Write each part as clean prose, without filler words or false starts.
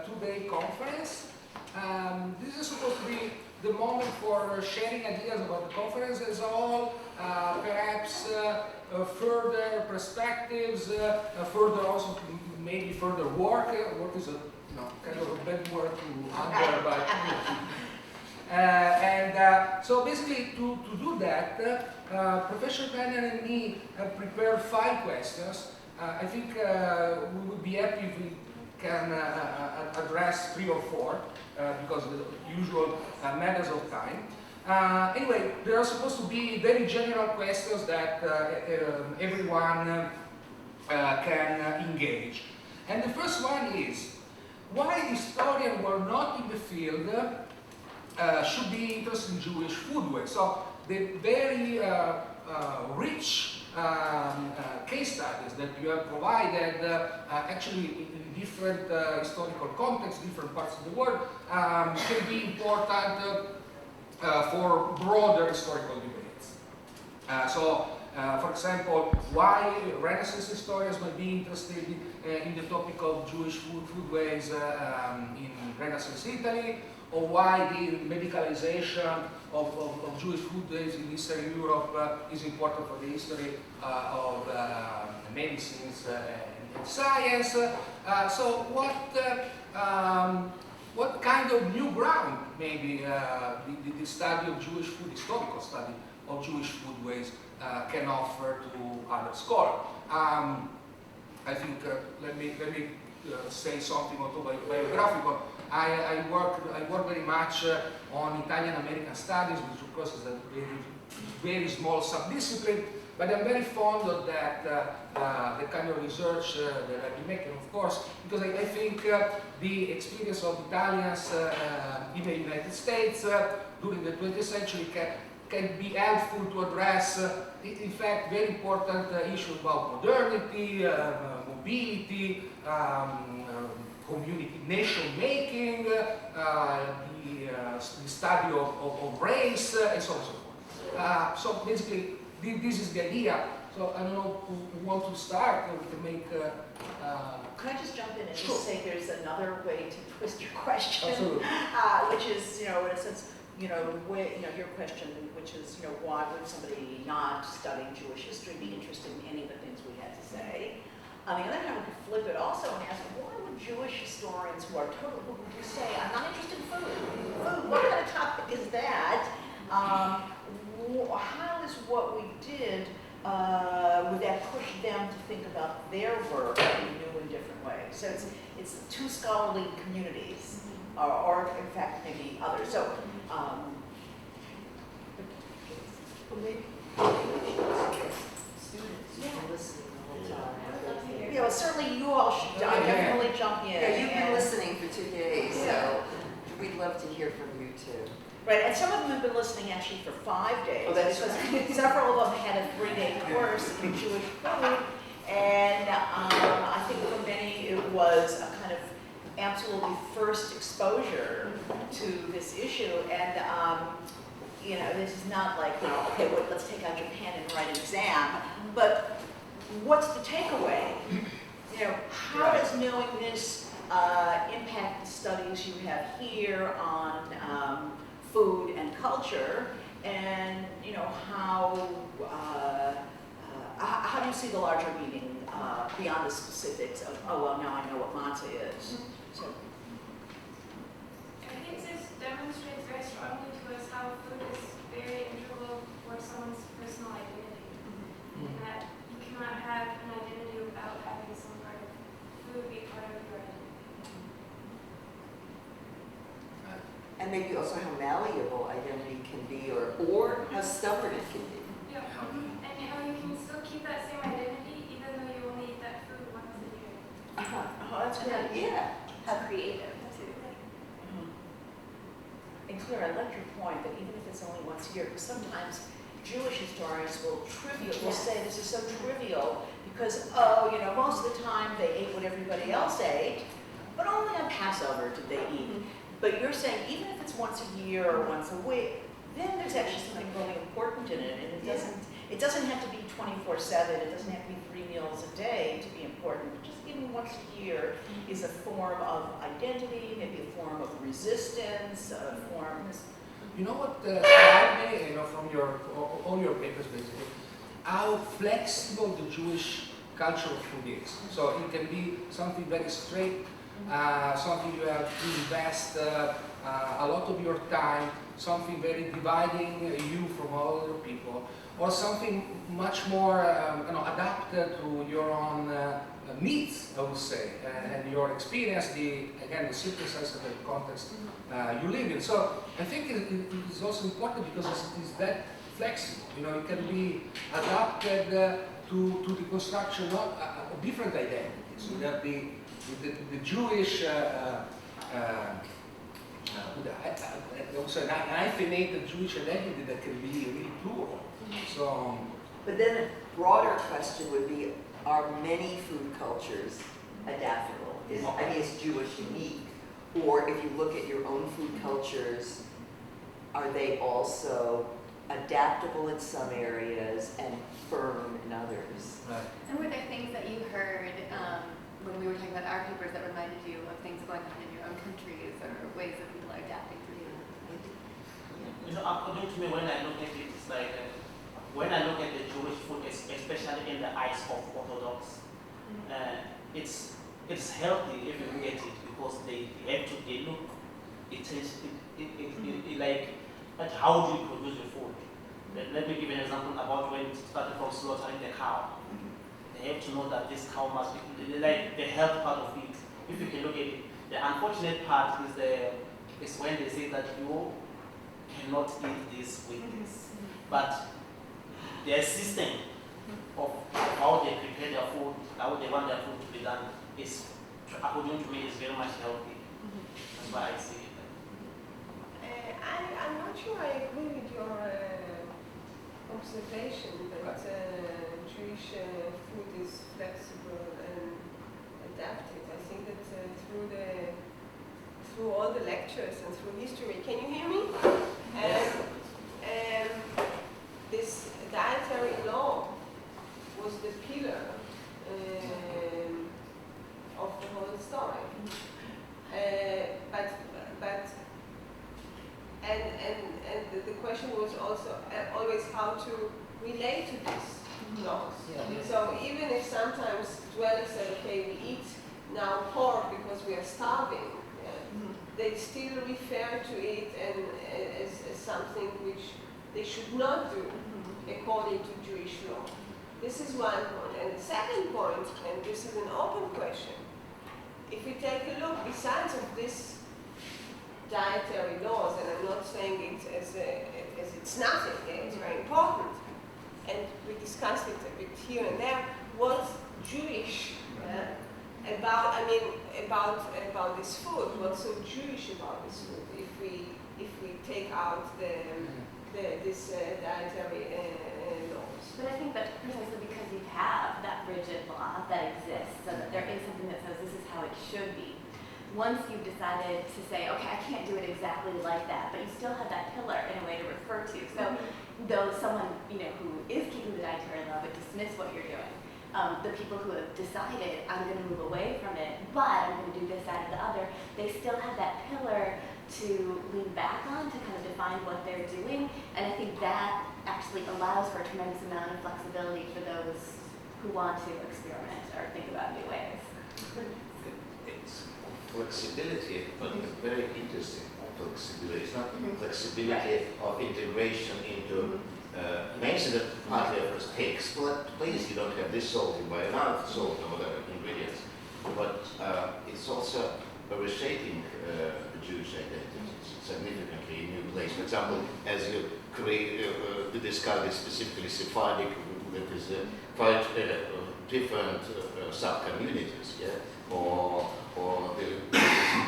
two-day conference. This is supposed to be the moment for sharing ideas about the conference as a whole, perhaps further perspectives, further also maybe further work. Work is a kind of a bad word to utter, but so basically to do that, Professor Daniel and me have prepared 5 questions. I think we would be happy if we can address 3 or 4 because of the usual matters of time. Anyway, there are supposed to be very general questions that everyone can engage. And the first one is, why historians who are not in the field should be interested in Jewish foodways? So the very rich case studies that you have provided, actually in different historical contexts, different parts of the world, can be important for broader historical debates. For example, why Renaissance historians might be interested in the topic of Jewish foodways in Renaissance Italy, or why the medicalization of Jewish foodways in Eastern Europe is important for the history of medicines and science. So what kind of new ground maybe the study of Jewish food, historical study of Jewish foodways can offer to other scholars? I think let me say something autobiographical. I work very much on Italian American studies, which of course is a very small subdiscipline, but I'm very fond of that the kind of research that I've been making, of course, because I think the experience of Italians in the United States during the 20th century can be helpful to address, in fact, very important issues about modernity, mobility, community nation-making, the study of race, and so on and so forth. So basically, this is the idea. So I don't know who wants to start, or we can make... Could I just jump in and just say there's another way to twist your question, which is, in a sense, your question, which is, why would somebody not studying Jewish history be interested in any of the things we had to say? On the other hand, we could flip it also and ask, why would Jewish historians who say, I'm not interested in food? Food, what kind of topic is that? How is what we did, would that push them to think about their work in new and different ways? So it's 2 scholarly communities, or in fact, maybe others. So, students listening the whole time. Certainly you all should definitely jump in. Yeah, you've been listening for 2 days, so we'd love to hear from you too. Right, and some of them have been listening actually for 5 days. Oh, that's right. Several of them had a 3-day course in Jewish food, and I think for many it was a kind of absolutely first exposure to this issue. And this is not like, okay, let's take out Japan and write an exam, but what's the takeaway? How does knowing this impact the studies you have here on food and culture, and how do you see the larger meaning beyond the specifics of, oh well, now I know what matzah is? So I think this demonstrates very strongly to us how food is very integral for someone's personal identity, and that you cannot have an identity without having some part of food be part of your identity. And maybe also how malleable identity can be, or how stubborn it can be. Yeah. And how you can still keep that same identity even though you only eat that food once a year. Oh, that's good. Yeah. How creative too. And Claire, I love your point that even if it's only once a year, because sometimes Jewish historians will say this is so trivial because, most of the time they ate what everybody else ate, but only on Passover did they eat. But you're saying even if it's once a year or once a week, then there's actually something really important in it, and It doesn't have to be 24/7, it doesn't have to be 3 meals a day to be important, but just even once a year is a form of identity, maybe a form of resistance, a form. You know what struck me, from all your papers basically, how flexible the Jewish culture of food is. So it can be something very straight, something you have to invest a lot of your time, something very dividing you from all other people, or something much more adapted to your own needs, I would say, and your experience, the circumstances and the context you live in. So I think it is also important because it is that flexible. It can be adapted to the construction of different identities. So that the Jewish also an hyphenated Jewish identity that can be really plural. So, But then a broader question would be, are many food cultures adaptable? Is Jewish unique? Or if you look at your own food cultures, are they also adaptable in some areas and firm in others? right. And were there things that you heard when we were talking about our papers that reminded you of things going on in your own countries or ways that people are adapting to you? According to me, when I look at it, it's like when I look at the Jewish food, especially in the eyes of Orthodox, it's healthy if you get it because they look, but how do you produce the food? Let me give an example about when it started from slaughtering the cow. They have to know that this cow must be, like the health part of it. If you can look at it, the unfortunate part is when they say that you cannot eat this with this. But their system of how they prepare their food, how they want their food to be done, is, according to me, is very much healthy. That's why I see it. I'm not sure I agree with your observation that Jewish food is flexible and adapted. I think that through all the lectures and through history, can you hear me? This dietary law was the pillar of the whole story. The question was also always how to relate to these laws. So even if sometimes dwellers say, okay, we eat now pork because we are starving, they still refer to it as something which they should not do according to Jewish law. This is one point. And the second point, and this is an open question, if we take a look, besides of this dietary laws, and I'm not saying it as it's nothing, it's very important, and we discussed it a bit here and there, what's Jewish about this food? What's so Jewish about this food? If we take out this dietary laws. But I think that's precisely because you have that rigid law that exists, so that there is something that says this is how it should be. Once you've decided to say, okay, I can't do it exactly like that, but you still have that pillar in a way to refer to. So though someone who is keeping the dietary law would dismiss what you're doing, the people who have decided, I'm going to move away from it, but I'm going to do this, that, or the other, they still have that pillar to lean back on to kind of define what they're doing. And I think that actually allows for a tremendous amount of flexibility for those who want to experiment or think about new ways. It's flexibility, but very interesting flexibility. It's not flexibility of integration into mentioned that partly of course takes place. You don't have this salt, you buy another salt or whatever ingredients. But it's also a reshaping the Jewish identity significantly in new place. For example, as you create, you discover specifically Sephardic, that is quite different sub-communities, or the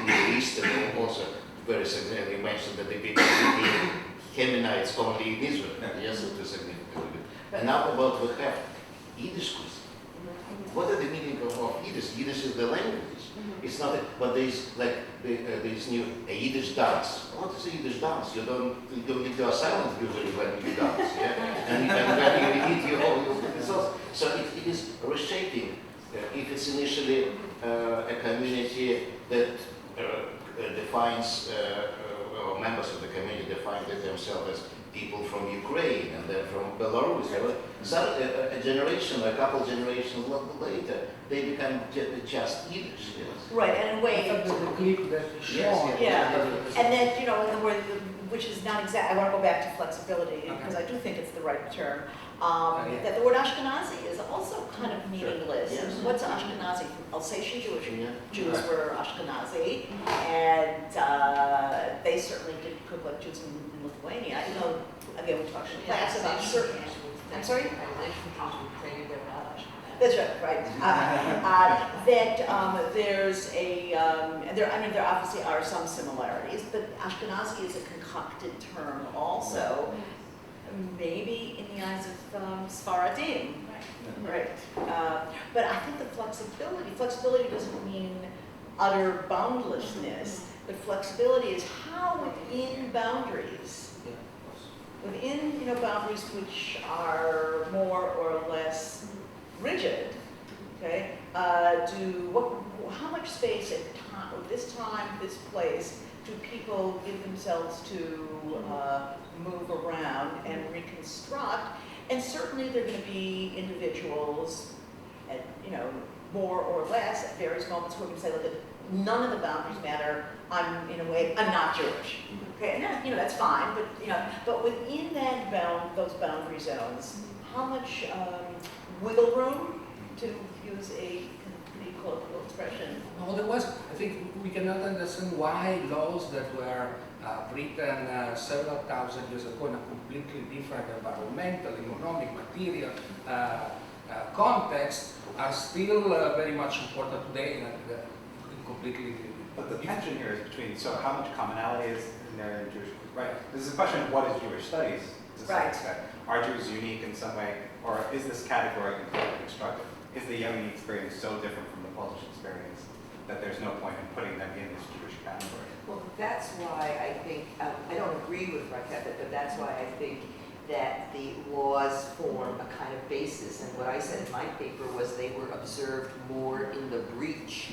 Middle Eastern also very significantly mentioned that they became Hemenites only in Israel. Yes, it is significantly. And now about we have Yiddish cuisine, what are the meaning of Yiddish? Yiddish is the language. It's not, but there's like this new Yiddish dance. What is a Yiddish dance? You don't need to silent usually when you dance, yeah? And when you eat, so it is reshaping. If it's initially a community that defines, or members of the community define themselves as people from Ukraine and then from Belarus. So a generation, a couple generations later, they become just Yiddish. Yes. Right, and in a way, I thought the clip that you showed. Yes, yeah, and then, you know, in the word, which is not exact, I want to go back to flexibility, Okay. because I do think it's the right term. Yeah. That the word Ashkenazi is also kind of meaningless. Yes. And what's Ashkenazi? Alsatian Jewish Yeah. Jews Right. were Ashkenazi, and they certainly didn't cook like Jews in Lithuania. You know, again, we talked in class about certain. I'm sorry? That's right, right. There's a, and there obviously are some similarities, but Ashkenazi is a concocted term also, maybe in the eyes of Sfaradim. Right. But I think the flexibility doesn't mean utter boundlessness, but flexibility is how within boundaries, within, you know, boundaries which are more or less rigid, okay, how much space at this time, this place, do people give themselves to move around and reconstruct? And certainly there are going to be individuals, at, you know, more or less at various moments who are going to say, look, none of the boundaries matter. I'm, in a way, I'm not Jewish. Okay, and that, you know, that's fine, but, you know, but within that those boundary zones, how much wiggle room, to use a pretty colloquial expression? No, there was, I think we cannot understand why laws that were written several thousand years ago in a completely different environmental, economic, material context are still very much important today in completely. But the tension here is between, so how much commonality is in there in Jewish, right? This is a question of what is Jewish studies to some Right. extent. Are Jews unique in some way, or is this category completely constructed? Is the Yemeni experience so different from the Polish experience that there's no point in putting them in this Jewish category? Well, that's why I think, I don't agree with Raquel, but that's why I think that the laws form a kind of basis. And what I said in my paper was they were observed more in the breach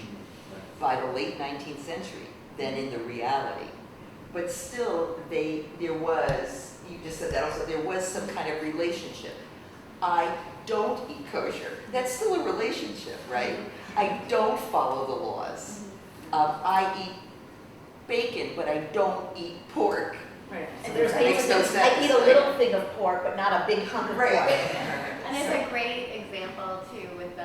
by the late 19th century than in the reality. But still, there was, you just said that also, there was some kind of relationship. I don't eat kosher. That's still a relationship, right? I don't follow the laws. I eat bacon, but I don't eat pork. Right. So And there's that makes no I sense, eat a right? little thing of pork, but not a big hunk of pork. And it's a great example too with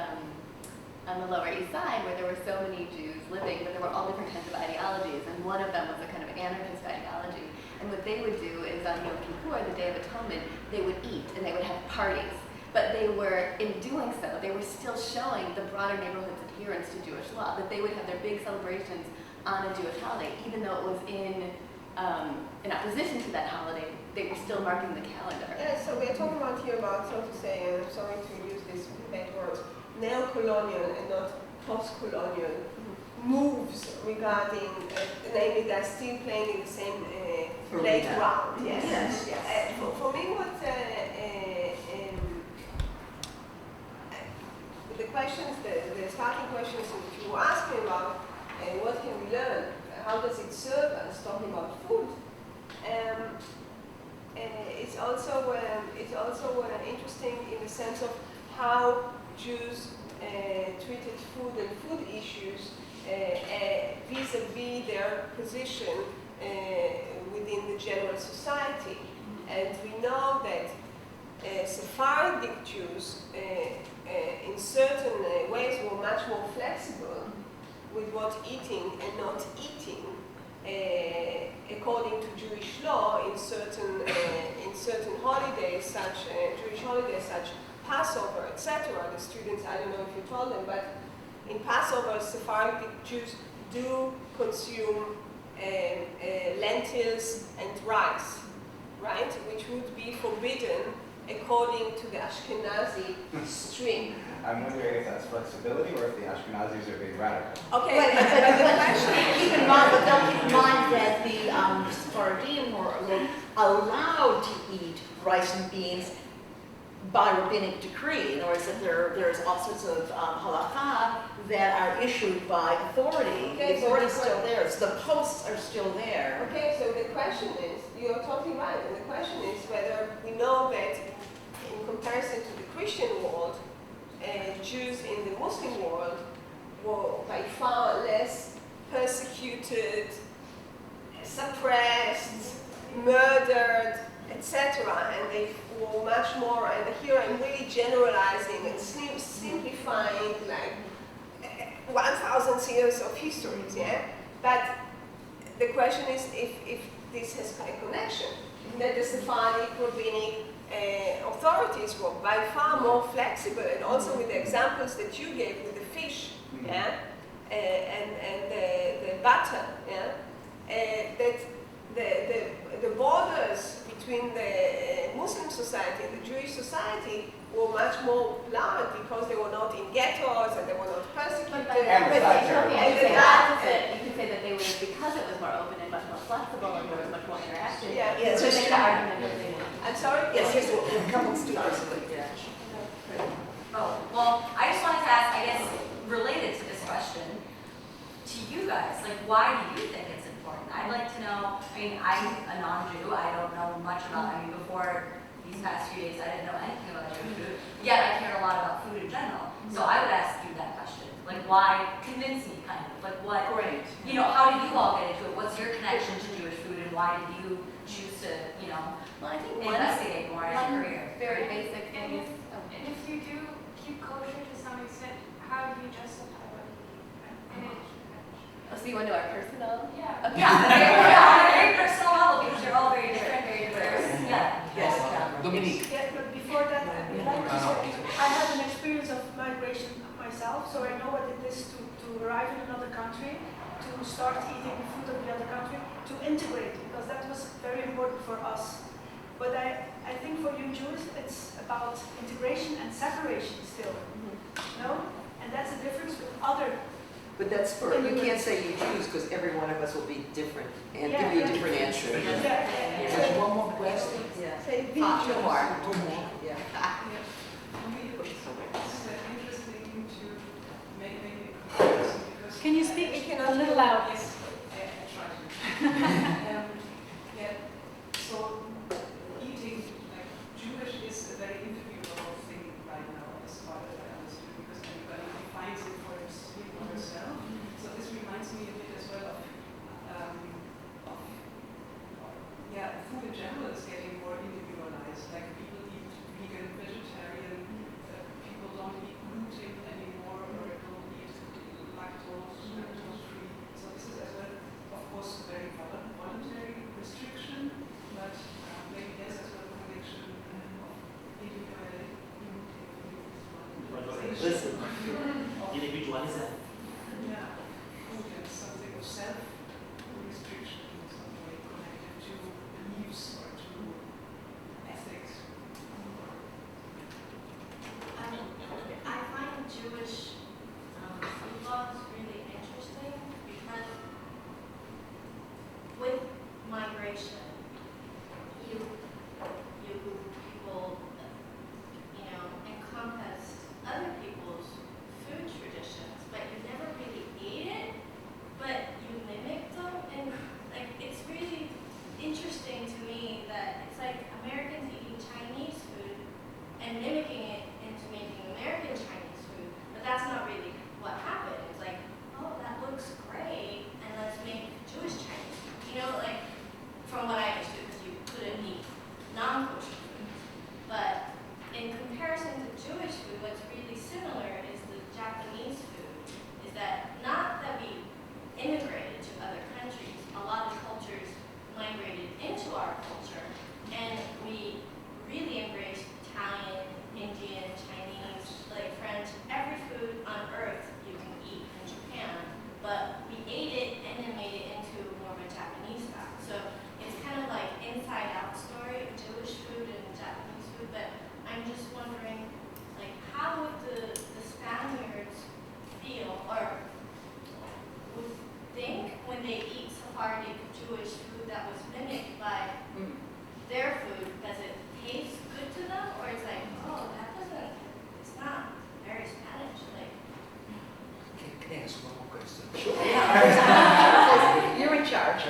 on the Lower East Side where there were so many Jews living, but there were all different kinds of ideologies, and one of them was a kind of anarchist ideology. And what they would do is on Yom Kippur, the Day of Atonement, they would eat and they would have parties. But they were, in doing so, they were still showing the broader neighborhood's adherence to Jewish law, that they would have their big celebrations on a Jewish holiday, even though it was in opposition to that holiday, they were still marking the calendar. Yeah, so we're talking about here about, so to say, and I'm sorry to use these bad words, neo-colonial and not post-colonial moves regarding, namely they're still playing in the same playground. Yes, yes. For me, what the questions, the starting questions that you were asking about, what can we learn? How does it serve us? Talking about food. It's also interesting in the sense of how Jews treated food and food issues vis-a-vis their position within the general society. And we know that Sephardic Jews in certain ways were much more flexible with what eating and not eating according to Jewish law in certain holidays, such Jewish holidays such Passover, etc. The students, I don't know if you told them, but in Passover, Sephardic Jews do consume lentils and rice, right? Which would be forbidden according to the Ashkenazi stream. I'm wondering if that's flexibility or if the Ashkenazis are being radical. Okay, Well, but the question, keep in mind, but don't keep in mind that the Sephardim were allowed to eat rice and beans by rabbinic decree. In other words, that there's all sorts of halakha that are issued by authority. Okay, The authority is still there, so the posts are still there. Okay, so the question is, you're totally right, and the question is whether we know that in comparison to the Christian world, Jews in the Muslim world were by far less persecuted, suppressed, murdered, etc. And they were much more, and here I'm really generalizing and simplifying like 1,000 years of histories, yeah? But the question is if this has a connection, that the Sephardic rabbinic authorities were by far more flexible, and also with the examples that you gave with the fish, yeah, and the butter, yeah, that the borders between the Muslim society and the Jewish society were much more blurred because they were not in ghettos and they were not persecuted. But you could say that they were, because it was more open and much more flexible and there was much more interaction. Yeah, you could make the argument that they were. I'm sorry? Yes, yes, a couple of students. Oh, well, I just wanted to ask, I guess, related to this question, to you guys, like, why do you think it's important? I'd like to know, I mean, I'm a non-Jew, I don't know much about, I mean, before these past few days, I didn't know anything about Jewish food, yet I care a lot about food in general. So I would ask you that question, like, why, convince me, kind of, like, what, Great. you know, how did you all get into it? What's your connection to Jewish food, and why did you choose to, you know, Well, I think investigate more in your career? very basic thing is, And if you do keep kosher to some extent, how do you justify what you eat? so you want to do our personal? Yeah. Okay. Yeah, on a very personal level, because you're all very different, very diverse. Yeah. Yes, Dominique. Yeah, but before that, I would like to say, I have an experience of migration myself, so I know what it is to arrive in another country, to start eating the food of the other country, to integrate, because that was very important for us. But I think for you Jews, it's about integration and separation still, no? And that's the difference with other. But that's for, you can't say you choose because every one of us will be different and give you a Yeah. different answer. There's one more question. Yeah. Say Two more. Two more. Yeah. Interesting to make maybe a comparison because Can you speak We a cannot little loud? Yes, I try to. Yeah, so eating like Jewish is a very individual thing right now, as far as I understood, because everybody defines it for herself. So this reminds me a bit as well of food in general is getting more individualized. Like people eat vegan, vegetarian, people don't eat gluten anymore, or don't eat lactose free. So this is as well, of course, very voluntary. make Jewish food that was mimicked by their food, does it taste good to them, or it's like, oh, that doesn't, it's not very Spanish, like. Can I ask one more question? You're in charge.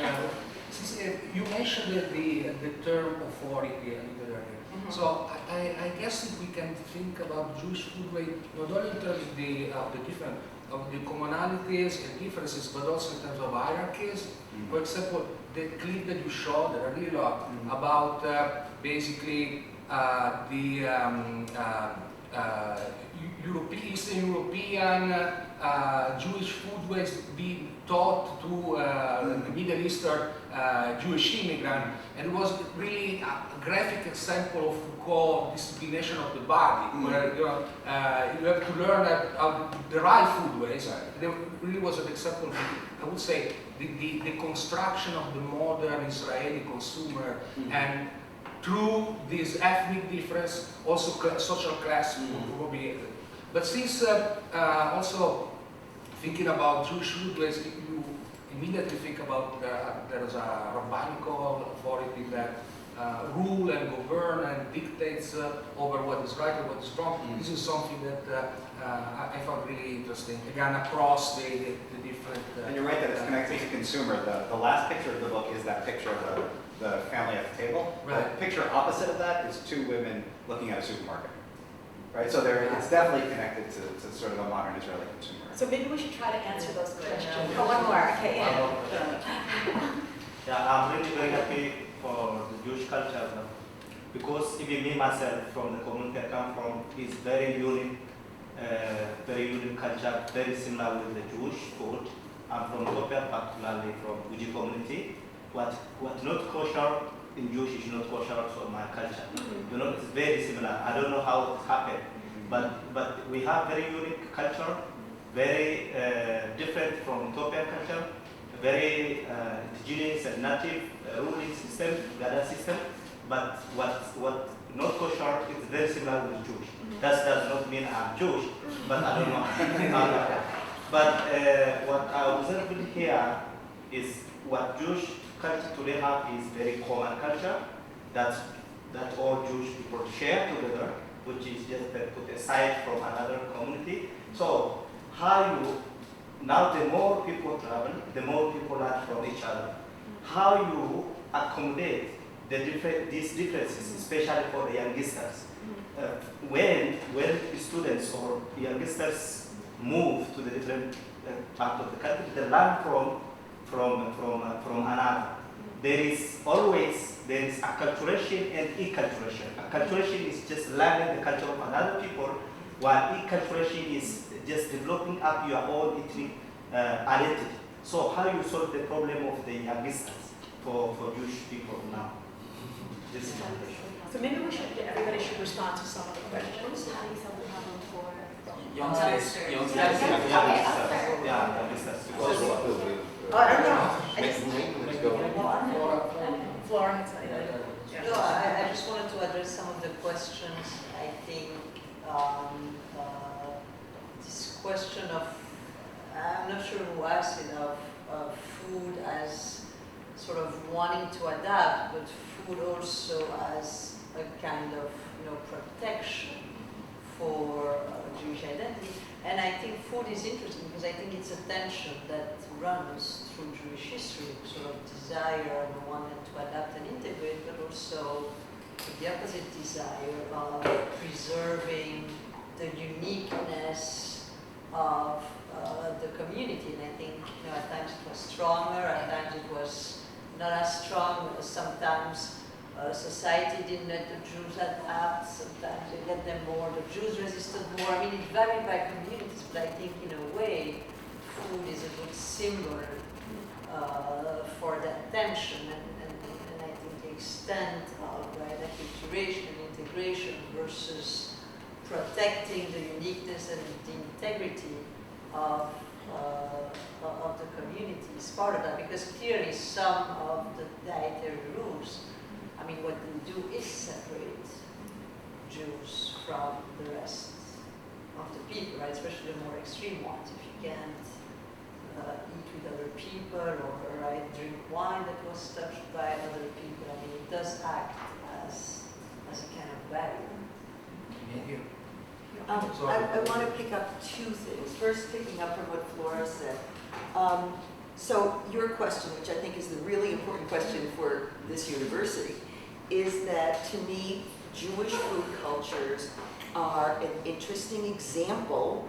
Since you mentioned the term authority a little earlier. So I guess if we can think about Jewish foodway not only in terms of the different of the commonalities and differences, but also in terms of hierarchies. For example, the clip that you showed that I really loved about basically the Eastern European Jewish foodways being taught to the Middle Eastern Jewish immigrant, and it was really a graphic example of Foucault disciplination of the body, where you have to learn the right foodways. There really was an example, I would say, the construction of the modern Israeli consumer, and through this ethnic difference, also social class will be. But since also thinking about Jewish foodways, you immediately think about there's a rabbinical authority that rule and govern and dictates over what is right and what is wrong. This is something that I found really interesting, again, across the different... and you're right that it's connected to consumer. The last picture of the book is that picture of the family at the table. Right. The picture opposite of that is two women looking at a supermarket. Right, so it's definitely connected to sort of a modern Israeli consumer. So maybe we should try to answer those questions. Oh, one more, okay. Yeah, I'm really very happy for the Jewish culture because even me myself from the community I come from is very unique culture, very similar with the Jewish food. I'm from Ethiopia, particularly from Uji community. What not kosher in Jewish is not kosher also in my culture. You know, it's very similar. I don't know how it happened, but we have very unique culture, very different from Ethiopian culture, very indigenous and native ruling system, Gada system. But what not kosher is very similar with Jewish. That does not mean I'm Jewish, but I don't know. But what I observed here is what Jewish culture today have is very common culture that all Jewish people share together, which is just put aside from another community. So how you now the more people travel, the more people learn from each other. How you accommodate these differences, especially for the youngsters. When students or youngsters move to the different part of the country, they learn from another. There is acculturation and e-culturation. Acculturation is just learning the culture of another people, while e-culturation is just developing up your own ethnic identity. So how you solve the problem of the youngsters for Jewish people now? This is my question. So maybe everybody should respond to some of the questions. How do you solve the problem for Youngsters. Youngsters. Oh, I don't know. Let's go. Florence, No, I just wanted to address some of the questions. I think this question of, I'm not sure who asked it, of food as sort of wanting to adapt, but food also as a kind of protection for Jewish identity. And I think food is interesting because I think it's a tension that runs through Jewish history, sort of desire on the one hand to adapt and integrate, but also the opposite desire of preserving the uniqueness of the community. And I think at times it was stronger, at times it was not as strong. Sometimes society didn't let the Jews adapt, sometimes they let them more, the Jews resisted more. I mean, it varied by communities, but I think in a way, food is a good symbol for that tension, and I think the extent of acculturation and integration versus protecting the uniqueness and the integrity of the community is part of that, because clearly some of the dietary rules, I mean, what they do is separate Jews from the rest of the people, right? Especially the more extreme ones. If you can't eat with other people, or I drink wine that was touched by other people. I mean, it does act as a kind of barrier. I want to pick up two things. First, picking up from what Flora said. So your question, which I think is the really important question for this university, is that to me, Jewish food cultures are an interesting example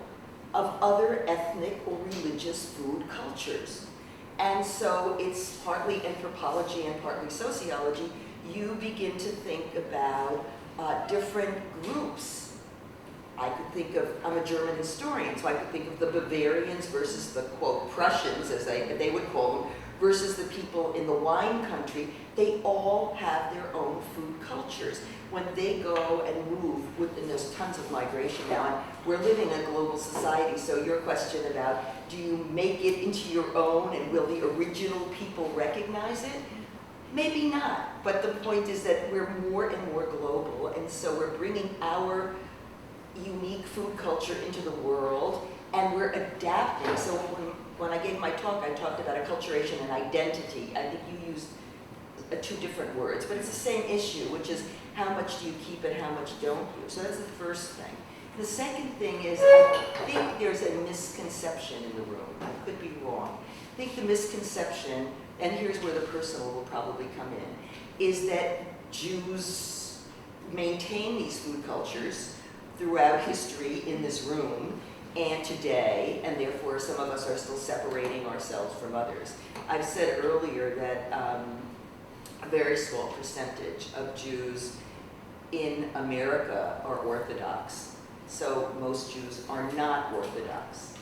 of other ethnic or religious food cultures. And so it's partly anthropology and partly sociology. You begin to think about different groups. I could think of, I'm a German historian, so I could think of the Bavarians versus the, quote, Prussians, as they would call them, versus the people in the wine country. They all have their own food cultures. When they go and move, and there's tons of migration now, and we're living in a global society, so your question about, do you make it into your own, and will the original people recognize it? Maybe not, but the point is that we're more and more global, and so we're bringing our unique food culture into the world, and we're adapting. So when I gave my talk, I talked about acculturation and identity. I think you used two different words, but it's the same issue, which is how much do you keep and how much don't you? So that's the first thing. The second thing is, I think there's a misconception in the room. I could be wrong. I think the misconception, and here's where the personal will probably come in, is that Jews maintain these food cultures throughout history in this room and today, and therefore some of us are still separating ourselves from others. I've said earlier that a very small percentage of Jews in America are Orthodox, so most Jews are not Orthodox.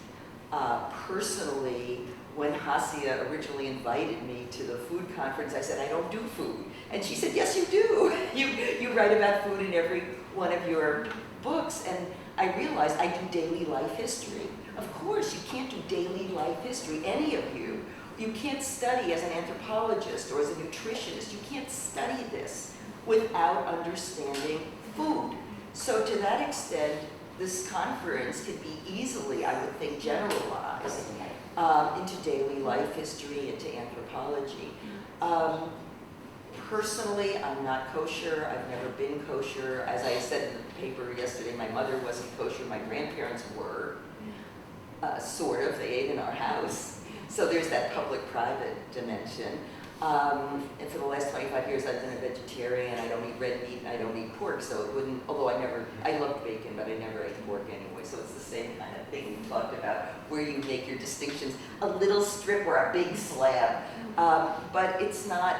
Personally, when Hasia originally invited me to the food conference, I said, I don't do food. And she said, yes, you do. You write about food in every one of your books. And I realized I do daily life history. Of course, you can't do daily life history, any of you. You can't study as an anthropologist or as a nutritionist. You can't study this without understanding food. So to that extent, this conference could be easily, I would think, generalized into daily life history, into anthropology. Personally, I'm not kosher. I've never been kosher. As I said in the paper yesterday, my mother wasn't kosher. My grandparents were, sort of. They ate in our house. So there's that public-private dimension. And for the last 25 years, I've been a vegetarian. I don't eat red meat, and I don't eat pork, so it wouldn't, although I love bacon, but I never ate pork anyway, so it's the same kind of thing we talked about, where you make your distinctions, a little strip or a big slab. But it's not,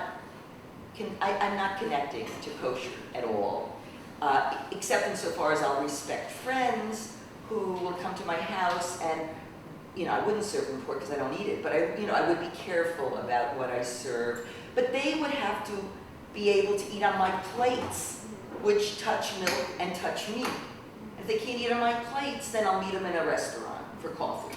I'm not connecting to kosher at all, except insofar as I'll respect friends who will come to my house and, I wouldn't serve them pork because I don't eat it, but I would be careful about what I serve. But they would have to be able to eat on my plates, which touch milk and touch meat. If they can't eat on my plates, then I'll meet them in a restaurant for coffee.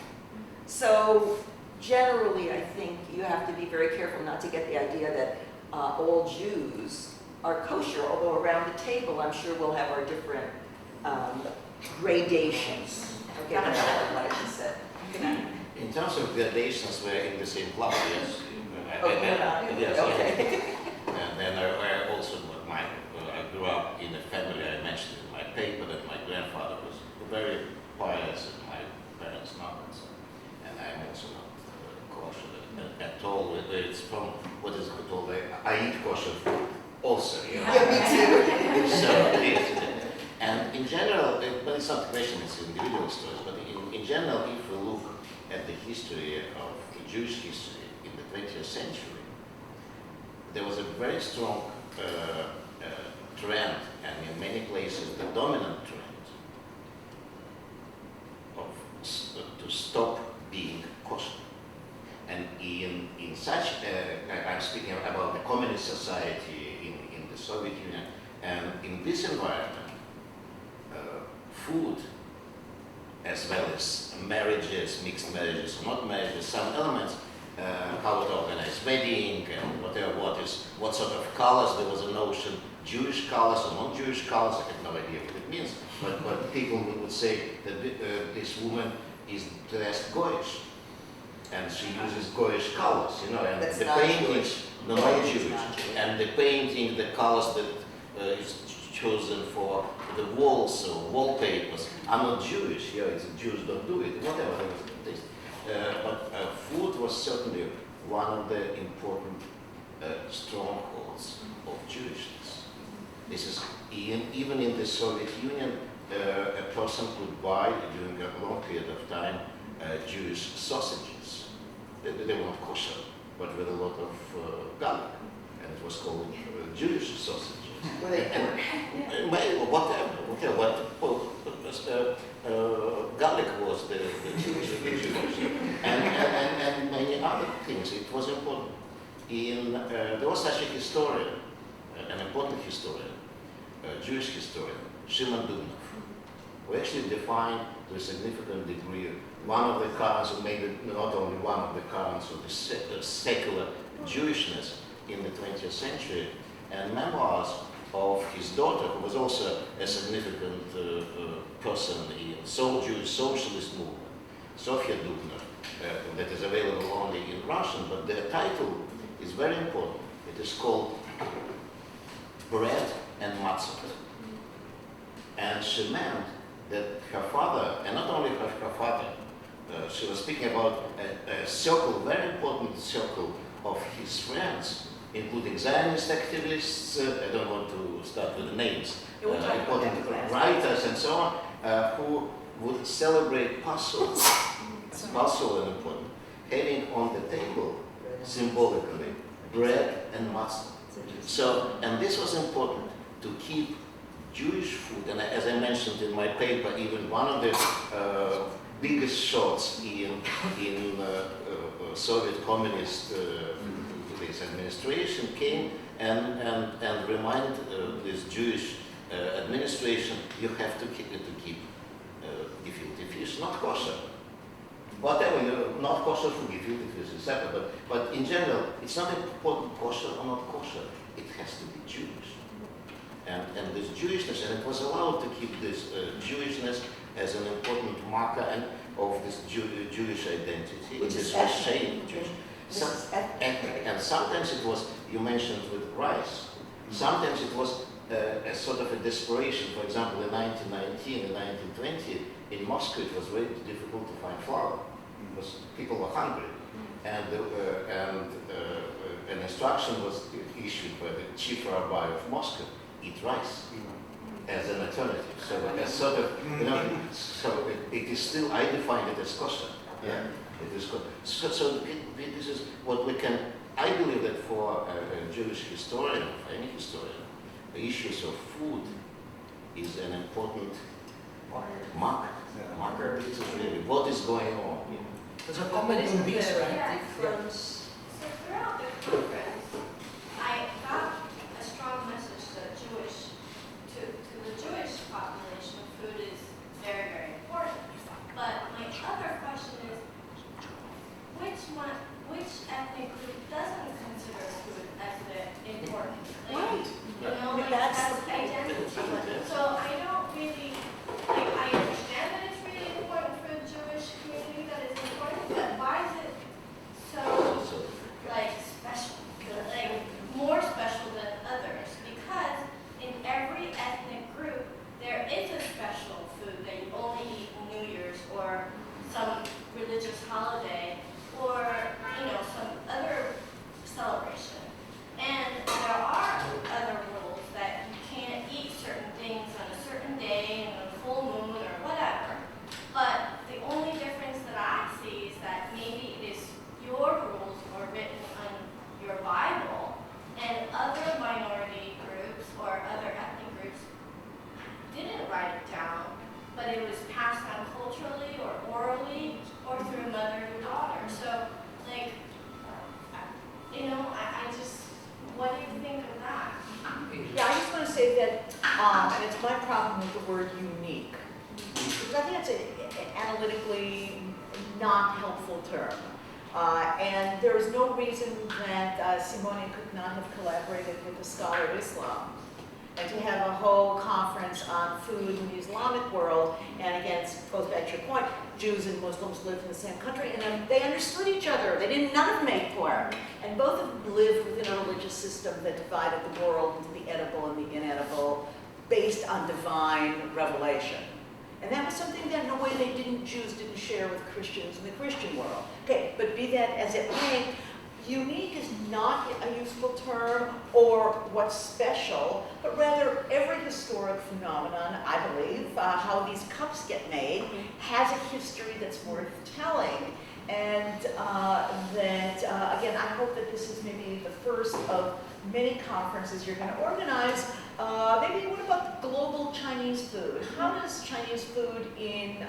So generally, I think you have to be very careful not to get the idea that all Jews are kosher, although around the table, I'm sure we'll have our different gradations. Okay, that's what I just said. In terms of gradations, we're in the same club, yes. Yes. Okay. And then I also, I grew up in a family, I mentioned in my paper that my grandfather was very pious and my parents not. And I'm also not kosher at all. It's from, what is it called? I eat kosher food also. Yeah, me too. So, yes. And in general, but it's not a question, it's individual stories, but in general, if we look at the history of the Jewish history in the 20th century, there was a very strong trend, and in many places the dominant trend, to stop being kosher. And in such, I'm speaking about the communist society in the Soviet Union, and in this environment, food, as well as marriages, mixed marriages, not marriages, some elements, how to organize wedding and whatever, what sort of colors, there was a notion, Jewish colors or non-Jewish colors, I have no idea what it means, but people would say that this woman is dressed goyish. and she uses Goyish colors, you know, and That's the not paintings, Jewish. no, No, not it's Jewish, not Jewish. and the painting, the colors that is chosen for the walls or wallpapers are not Jewish. Yeah, it's Jews don't do it, whatever it is. But food was certainly one of the important strongholds of Jewishness. This is even in the Soviet Union, a person could buy during a long period of time Jewish sausages. They were not kosher, but with a lot of garlic, and it was called Jewish sausages. Were they Whatever. Garlic was the Jewish, and many other things. It was important. There was such a historian, an important historian, a Jewish historian, Shimon Dubnov, who actually defined to a significant degree one of the currents, or maybe not only one of the currents of the secular Jewishness in the 20th century, and memoirs of his daughter, who was also a significant person in Jewish socialist movement, Sofia Dubnov, that is available only in Russian, but the title is very important. It is called Bread and Matzah. And she meant that her father, and not only her father, she was speaking about a circle, very important circle of his friends, including Zionist activists, I don't want to start with the names, important writers and so on, who would celebrate Passover, Passover and important, having on the table, symbolically, bread and matzah. So, and this was important to keep Jewish food, and as I mentioned in my paper, even one of the biggest shots in Soviet communist this administration came and reminded this Jewish administration, you have to keep gefilte fish, not kosher. Whatever, not kosher food, gefilte fish is separate, but in general, it's not important kosher or not kosher, it has to be Jewish. And this Jewishness, and it was allowed to keep this Jewishness as an important marker of this Jewish identity, Which is this shame Jewish. ethnic. And sometimes it was, you mentioned with rice, sometimes it was a sort of a desperation. For example, in 1919 and 1920, in Moscow it was very difficult to find flour because people were hungry. And an instruction was issued by the chief rabbi of Moscow, eat rice as an alternative. So as sort of, so it is still, I define it as kosher. Yeah. It is good. So this is what we can, I believe that for a Jewish historian, for any historian, the issues of food is an important marker. This is really what is going on. There's a comment on this, right? Yeah. Difference. So throughout the conference, I got a strong message to the Jewish population. Food is very, very important. But my other question is, which ethnic group doesn't consider food as important? Like, That's identity. So I don't really, I understand that it's really important for the Jewish community that it's important, but why is it so, special? Like, more special than others? Because in every ethnic group, there is a special food that you only eat on New Year's or some religious holiday or, some other celebration. And there are other rules that you can't eat certain things on a certain day and on a full moon or whatever. But the only difference that I see is that maybe it is your rules are written on your Bible and other minority groups or other ethnic groups didn't write it down, but it was passed down culturally or orally or through mother to daughter. So, I just, what do you think of that? Yeah, I just want to say that, and it's my problem with the word unique, because I think it's an analytically not helpful term. And there is no reason that Simone could not have collaborated with a scholar of Islam and to have a whole conference on food in the Islamic world. And again, it goes back to your point, Jews and Muslims lived in the same country, and they understood each other. They didn't, none of them ate pork. And both of them lived within a religious system that divided the world into the edible and the inedible, based on divine revelation. And that was something that, in a way, Jews didn't share with Christians in the Christian world. Okay, but be that as it may, unique is not a useful term or what's special, but rather every historic phenomenon, I believe, how these cups get made, has a history that's worth telling. And again, I hope that this is maybe the first of many conferences you're going to organize. Maybe what about global Chinese food? How does Chinese food in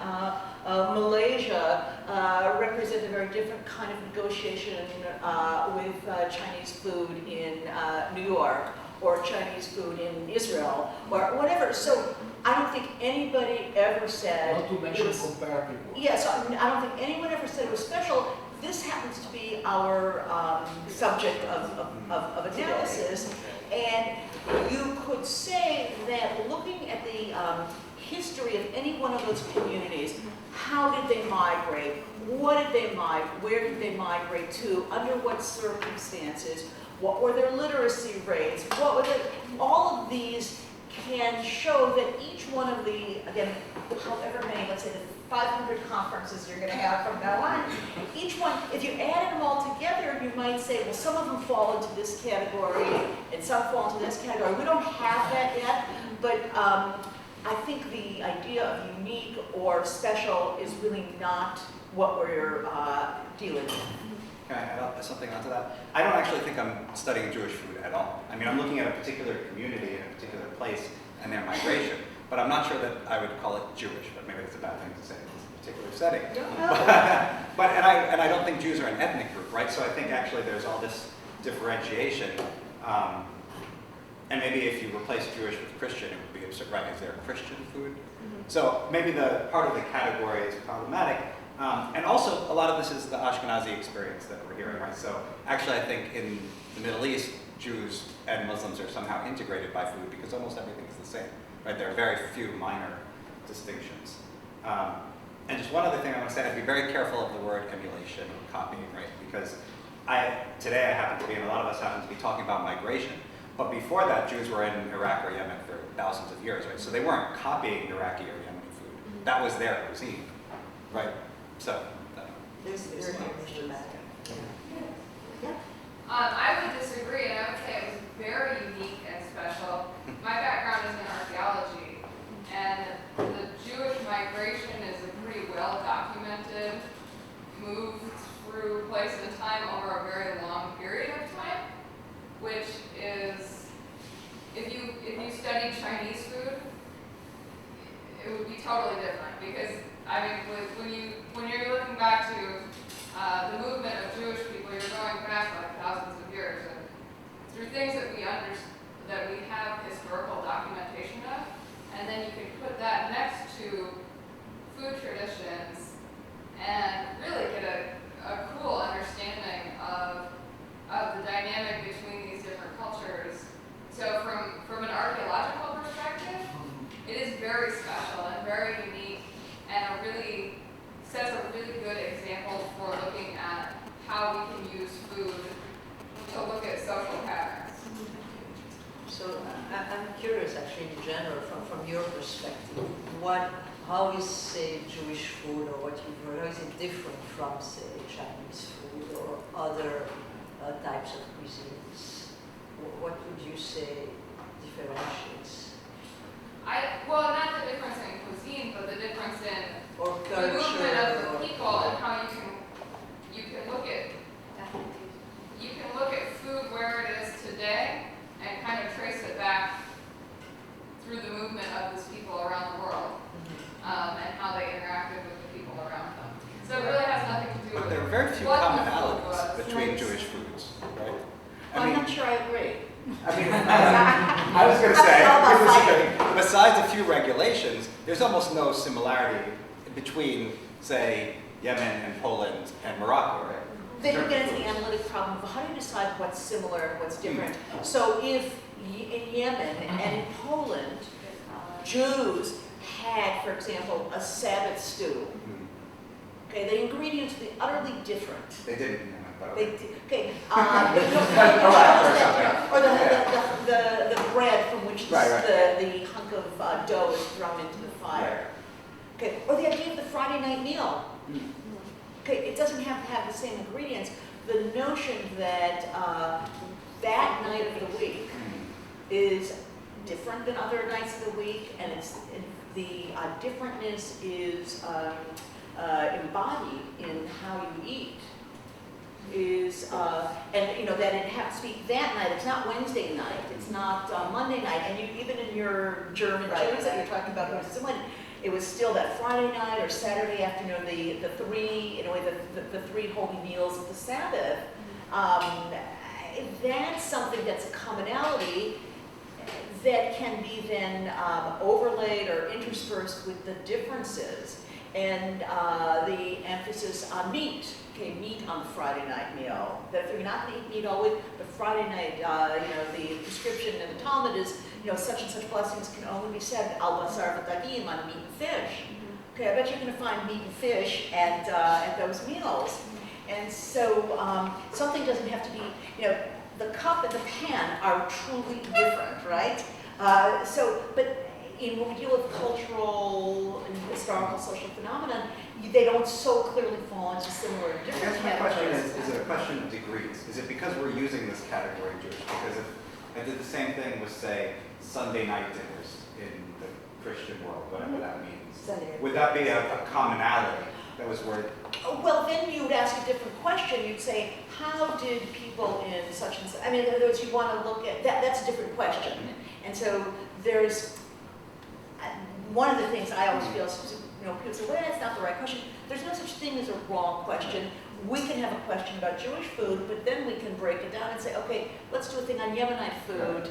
Malaysia represent a very different kind of negotiation with Chinese food in New York, or Chinese food in Israel, or whatever? So I don't think anybody ever said. Not to mention comparative. Yes, I don't think anyone ever said it was special. This happens to be our subject of analysis, and you could say that looking at the history of any one of those communities, how did they migrate? What did they migrate? Where did they migrate to? Under what circumstances? What were their literacy rates? What were all of these can show that each one of the, again, however many, let's say the 500 conferences you're going to have from now on, each one, if you added them all together, you might say, well, some of them fall into this category and some fall into this category. We don't have that yet, but I think the idea of unique or special is really not what we're dealing with. Can I add something onto that? I don't actually think I'm studying Jewish food at all. I mean, I'm looking at a particular community in a particular place and their migration, but I'm not sure that I would call it Jewish, but maybe it's a bad thing to say in this particular setting. And I don't think Jews are an ethnic group, right? So I think actually there's all this differentiation. And maybe if you replace Jewish with Christian, it would be absurd, right? Is there Christian food? So maybe the part of the category is problematic. And also, a lot of this is the Ashkenazi experience that we're hearing, right? So actually, I think in the Middle East, Jews and Muslims are somehow integrated by food because almost everything is the same, right? There are very few minor distinctions. And just one other thing I want to say, I'd be very careful of the word emulation or copying, right? Because today I happen to be, and a lot of us happen to be talking about migration, but before that, Jews were in Iraq or Yemen for thousands of years, right? So they weren't copying Iraqi or Yemeni food. That was their cuisine, right? So, There's Mr. Matter. I would disagree, and I would say it was very unique and special. My background is in archaeology, and the Jewish migration is a pretty well-documented move through place and time over a very long period of time, which is, if you studied Chinese food, it would be totally different, because I mean, when you're looking back to the movement of Jewish people, you're going back like thousands of years, and through things that we have historical documentation of, and then you can put that next to food traditions and really get a cool understanding of the dynamic between these different cultures. So from an archaeological perspective, it is very special and very unique, and sets a really good example for looking at how we can use food to look at social patterns. So I'm curious, actually, in general, from your perspective, how is, say, Jewish food, or what you've heard, how is it different from, say, Chinese food or other types of cuisines? What would you say differentiates? Well, not the difference in cuisine, but the difference in or the movement of the people and how you can look at food where it is today and kind of trace it back through the movement of these people around the world, and how they interacted with the people around them. So it really has nothing to do with. But there are very few commonalities between Jewish foods, right? I'm not sure I agree. I mean, I was going to say, besides a few regulations, there's almost no similarity between, say, Yemen and Poland and Morocco, right? Then you get into the analytic problem of how do you decide what's similar and what's different. So if in Yemen and in Poland, Jews had, for example, a Sabbath stew, Okay, the ingredients will be utterly different. They didn't, but They, okay. okay, Right, or the bread from which Right, right. the hunk of dough is thrown into the fire. Okay, or the idea of the Friday night meal. Okay, it doesn't have to have the same ingredients. The notion that that night of the week is different than other nights of the week, and the differentness is embodied in how you eat. Is and you know that it happens to be that night. It's not Wednesday night. It's not Monday night. And you, even in your German Jews that you're talking about, it was still that Friday night or Saturday afternoon. The three, in a way, the three holy meals of the Sabbath. That's something that's a commonality that can be then overlaid or interspersed with the differences and the emphasis on meat. Okay, meat on the Friday night meal. That if you're not going to eat meat all week, the Friday night, the prescription in the Talmud is, such and such blessings can only be said al basar v'dagim, on meat and fish. Okay, I bet you're going to find meat and fish at those meals. And so something doesn't have to be, the cup and the pan are truly different, right? But when we deal with cultural and historical social phenomenon, they don't so clearly fall into similar and I different guess my question categories. is it a question of degrees? Is it because we're using this category Jewish? Because if I did the same thing with, say, Sunday night dinners in the Christian world, whatever that means, would that be a commonality that was worth? Well, then you would ask a different question. You'd say, how did people in such and such, I mean, in other words, you want to look at, that's a different question. And so there's, one of the things I always feel, people say, well, that's not the right question. There's no such thing as a wrong question. We can have a question about Jewish food, but then we can break it down and say, okay, let's do a thing on Yemenite food,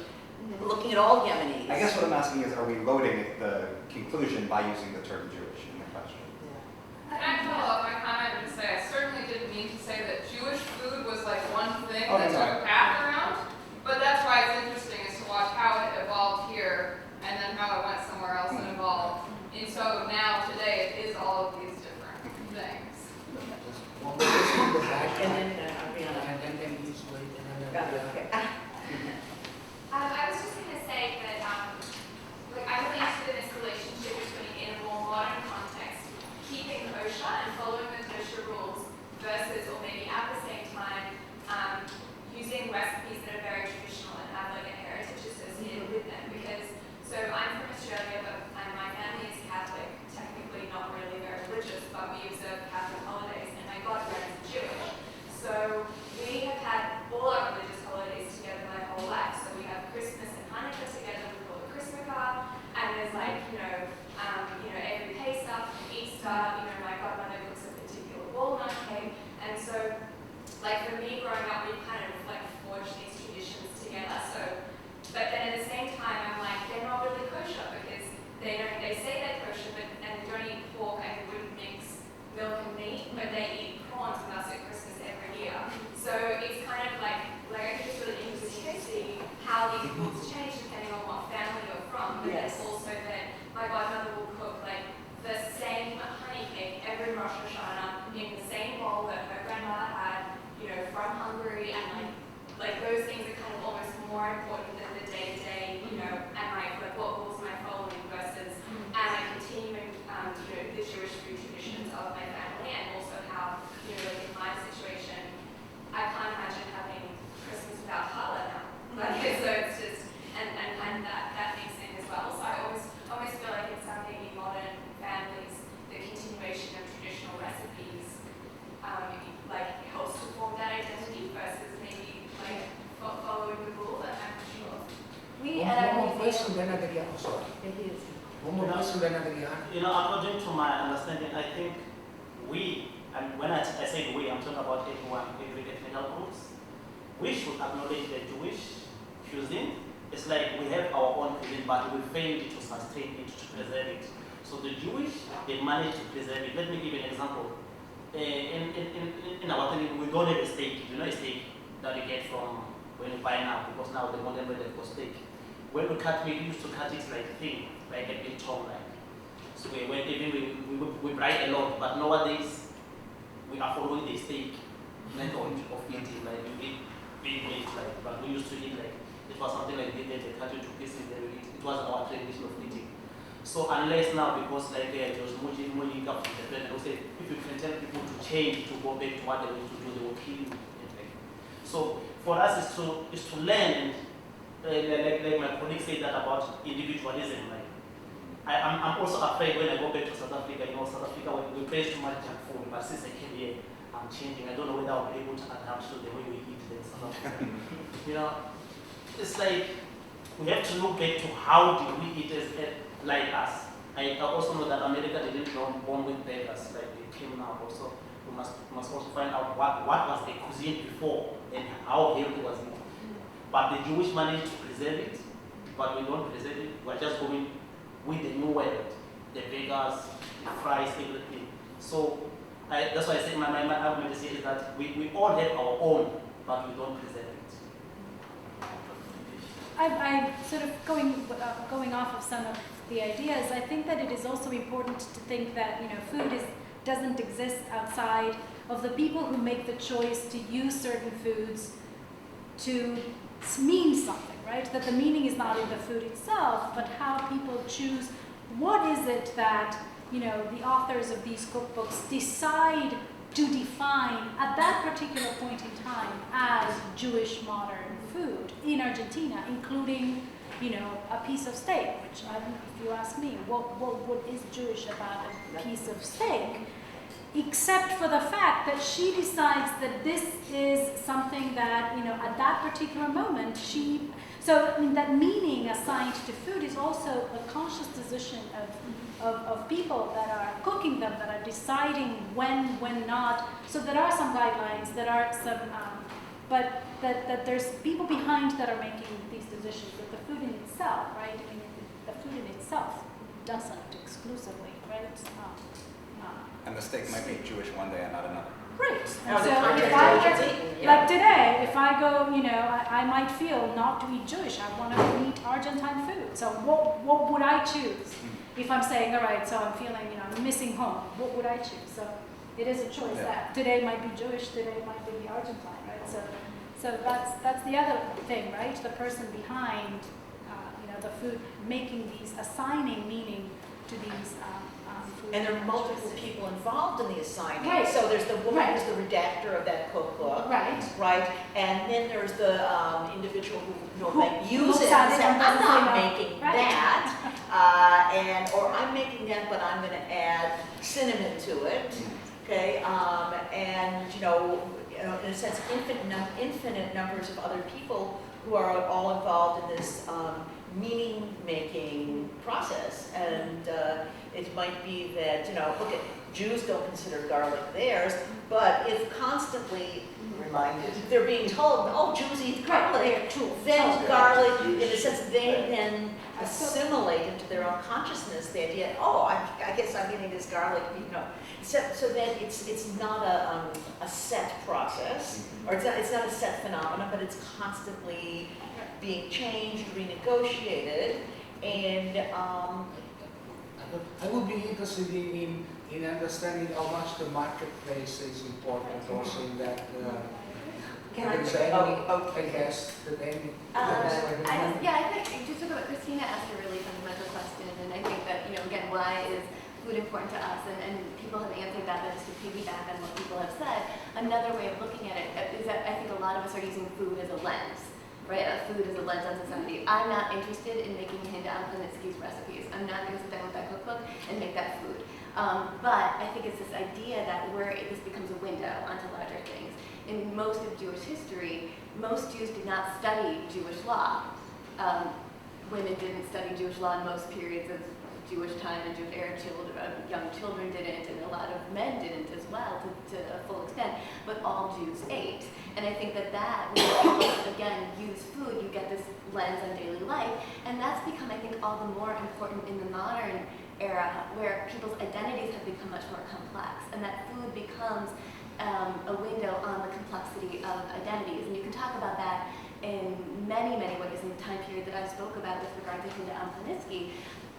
looking at all Yemenis. I guess what I'm asking is, are we loading the conclusion by using the term Jewish in the question? Can I follow up my comment and say, I certainly didn't mean to say that Jewish food was like one thing that took a path around, but that's why it's interesting is to watch how it evolved here and then how it went somewhere else and evolved. And so now, today, it is all of these different things. One more question, go back. And then Ariana. And then you just wait, and then Okay. I was just going to say that I'm really interested in this relationship between, in a more modern context, keeping kosher and following the kosher rules versus, or maybe at the same time, using recipes that are very traditional and have like a heritage associated with them. Because, so I'm from Australia, but my family is Catholic, technically not really very religious, but we observe Catholic holidays, and my godparents are Jewish. So we have had all our religious holidays together my whole life. So we have Christmas and Hanukkah together, we call it Christmaka, and there's like, every Pesach, Easter, my godmother cooks a particular walnut cake, and so, like for me growing up, we've kind of like forged these traditions together. So, but then at the same time, I'm like, they're not really kosher because they say they're kosher, but and they don't eat pork and they wouldn't mix milk and meat, but they eat prawns with us at Christmas every year. So it's kind of like I think it's really interesting to see how these rules change depending on what family you're from. But Yes. it's also that my godmother will cook like the same honey cake every Rosh Hashanah in the same bowl that her grandmother had, from Hungary, and like those things are kind of almost more important than the day-to-day, and like what rules am I following versus am I continuing, the Jewish food traditions of my family, and also how, like in my situation, I can't imagine having Christmas without challah now. So it's just, and kind of that mixes in as well. So I always feel like it's maybe modern families, the continuation of traditional recipes, helps to form that identity versus maybe following the rule. I'm not sure. One more question, then Adriano, sorry. One more question, then Adriano. According to my understanding, I think and when I say we, I'm talking about every ethnical groups, we should acknowledge the Jewish cuisine. It's like we have our own cuisine, but we failed to sustain it, to preserve it. So the Jewish, they managed to preserve it. Let me give you an example. In our country, we don't have a steak. A steak that you get from when you buy now, because now the modern way they've got steak. When we cut meat, we used to cut it like thin, like a big tongue, like. So we fry a lot, but nowadays we are following the steak method of eating, like you eat big meat, like, but we used to eat like, it was something like they cut into pieces, then we eat. It was our tradition of eating. So unless now, because like there was much up to the trend, I would say, if you can tell people to change, to go back to what they used to do, they will kill you. So for us is to learn, and like my colleague said that about individualism. Like I'm also afraid when I go back to South Africa. You know, South Africa we place too much junk food, but since I came here, I'm changing. I don't know whether I'll be able to adapt to the way we eat in South Africa. You know, it's like we have to look back to how do we eat as like us. I also know that America didn't born with beggars like they came now. Also, we must also find out what was the cuisine before and how healthy was it. But the Jewish managed to preserve it, but we don't preserve it. We're just going with the new world, the beggars, the fries, everything. So that's why I say my argument is that we all have our own, but we don't preserve it. I sort of going off of some of the ideas. I think that it is also important to think that food doesn't exist outside of the people who make the choice to use certain foods to mean something, right? That the meaning is not in the food itself, but how people choose what is it that the authors of these cookbooks decide to define at that particular point in time as Jewish modern food in Argentina, including a piece of steak, which I don't know if you ask me, what is Jewish about a piece of steak? Except for the fact that she decides that this is something that, at that particular moment, that meaning assigned to food is also a conscious decision of people that are cooking them, that are deciding when not. So there are some guidelines, there are some, but that there's people behind that are making these decisions, that the food in itself, right? I mean, the food in itself doesn't exclusively, right? And the steak might be Jewish one day and not another. Right. Or So the if context I of get, what you're eating, like today, if I go, I might feel not to eat Jewish. I want to eat Argentine food. So what would I choose? If I'm saying, all right, so I'm feeling, I'm missing home, what would I choose? So it is a choice that today might be Jewish, today might be Argentine, right? So that's the other thing, right? The person behind, the food, making these, assigning meaning to these food. And there are multiple people involved in the assignment. Right. So there's the woman who's the redactor of that cookbook. Right. Right. And then there's the individual who like use looks it at and it says, and I'm doesn't not say no. making Right. that, or I'm making that, but I'm going to add cinnamon to it. Okay. And in a sense, infinite numbers of other people who are all involved in this meaning-making process. And it might be that, look at Jews don't consider garlic theirs, but if constantly reminded, they're being told, oh, Jews eat garlic, then garlic, in a sense, they then assimilate into their own consciousness the idea, oh, I guess I'm eating this garlic, So then it's not a set process, or it's not a set phenomenon, but it's constantly being changed, renegotiated, and I would be interested in understanding how much the marketplace is important also in that. Can I? I guess that any. I think just what Christina asked a really fundamental question, and I think that again, why is food important to us? And people have answered that, but just to piggyback on what people have said, another way of looking at it is that I think a lot of us are using food as a lens. Right, food is a lens on society. I'm not interested in making Hinda Ampanitsky's recipes. I'm not going to sit down with that cookbook and make that food. But I think it's this idea that this becomes a window onto larger things. In most of Jewish history, most Jews did not study Jewish law. Women didn't study Jewish law in most periods of Jewish time, and Jewish era young children didn't, and a lot of men didn't as well to a full extent, but all Jews ate. And I think that when people, again, use food, you get this lens on daily life, and that's become, I think, all the more important in the modern era, where people's identities have become much more complex, and that food becomes a window on the complexity of identities. And you can talk about that in many, many ways. In the time period that I spoke about with regard to Hinda Ampanitsky,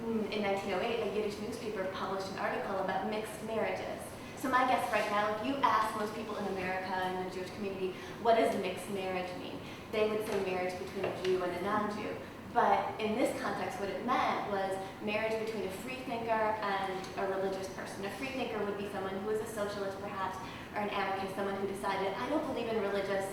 in 1908, a Yiddish newspaper published an article about mixed marriages. So my guess right now, if you ask most people in America and the Jewish community, what does mixed marriage mean? They would say marriage between a Jew and a non-Jew. But in this context, what it meant was marriage between a free thinker and a religious person. A free thinker would be someone who is a socialist, perhaps, or an anarchist, someone who decided, I don't believe in religious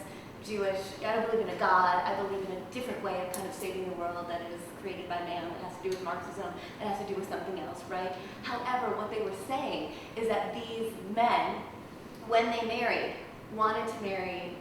I don't believe in a God, I believe in a different way of kind of saving the world that is created by man, that has to do with Marxism, it has to do with something else, right? However, what they were saying is that these men, when they married, wanted to marry,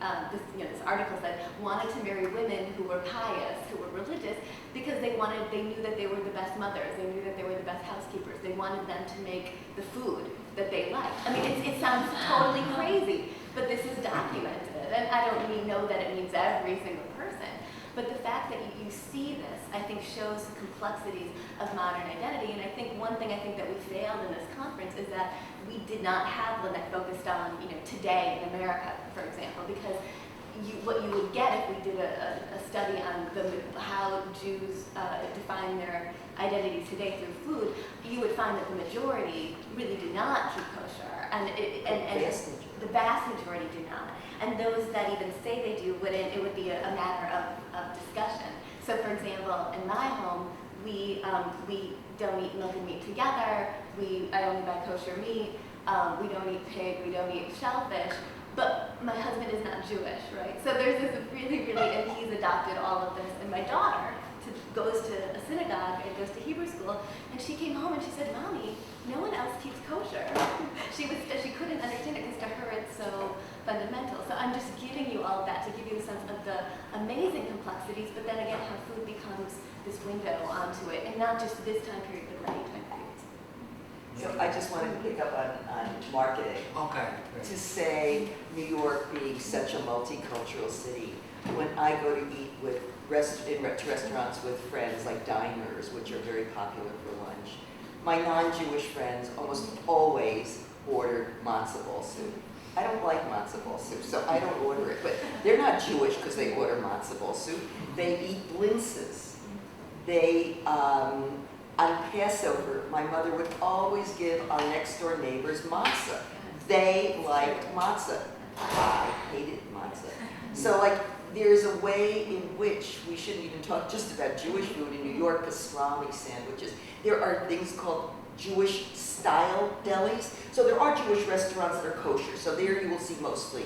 this article said, wanted to marry women who were pious, who were religious, because they knew that they were the best mothers, they knew that they were the best housekeepers, they wanted them to make the food that they liked. I mean, it sounds totally crazy, but this is documented, and I don't know that it means every single person, but the fact that you see this, I think, shows the complexities of modern identity, and I think one thing that we failed in this conference is that we did not have one that focused on, today in America, for example, because what you would get if we did a study on how Jews define their identities today through food, you would find that the majority really do not keep kosher, and the vast majority do not. And those that even say they do wouldn't, it would be a matter of discussion. So for example, in my home, we don't eat milk and meat together, I only buy kosher meat, we don't eat pig, we don't eat shellfish, but my husband is not Jewish, right? So there's this really, and he's adopted all of this, and my daughter goes to a synagogue and goes to Hebrew school, and she came home and she said, Mommy, no one else keeps kosher. She couldn't understand it because to her it's so fundamental. So I'm just giving you all of that to give you a sense of the amazing complexities, but then again, how food becomes this window onto it, and not just this time period, but many time periods. So I just wanted to pick up on marketing. Okay. To say New York being such a multicultural city, when I go to eat to restaurants with friends like diners, which are very popular for lunch, my non-Jewish friends almost always order matzo ball soup. I don't like matzo ball soup, so I don't order it. But they're not Jewish because they order matzo ball soup. They eat blintzes. On Passover, my mother would always give our next door neighbors matzah. They liked matzah. I hated matzah. So there's a way in which we shouldn't even talk just about Jewish food in New York, pastrami sandwiches. There are things called Jewish-style delis. So there are Jewish restaurants that are kosher. So there you will see mostly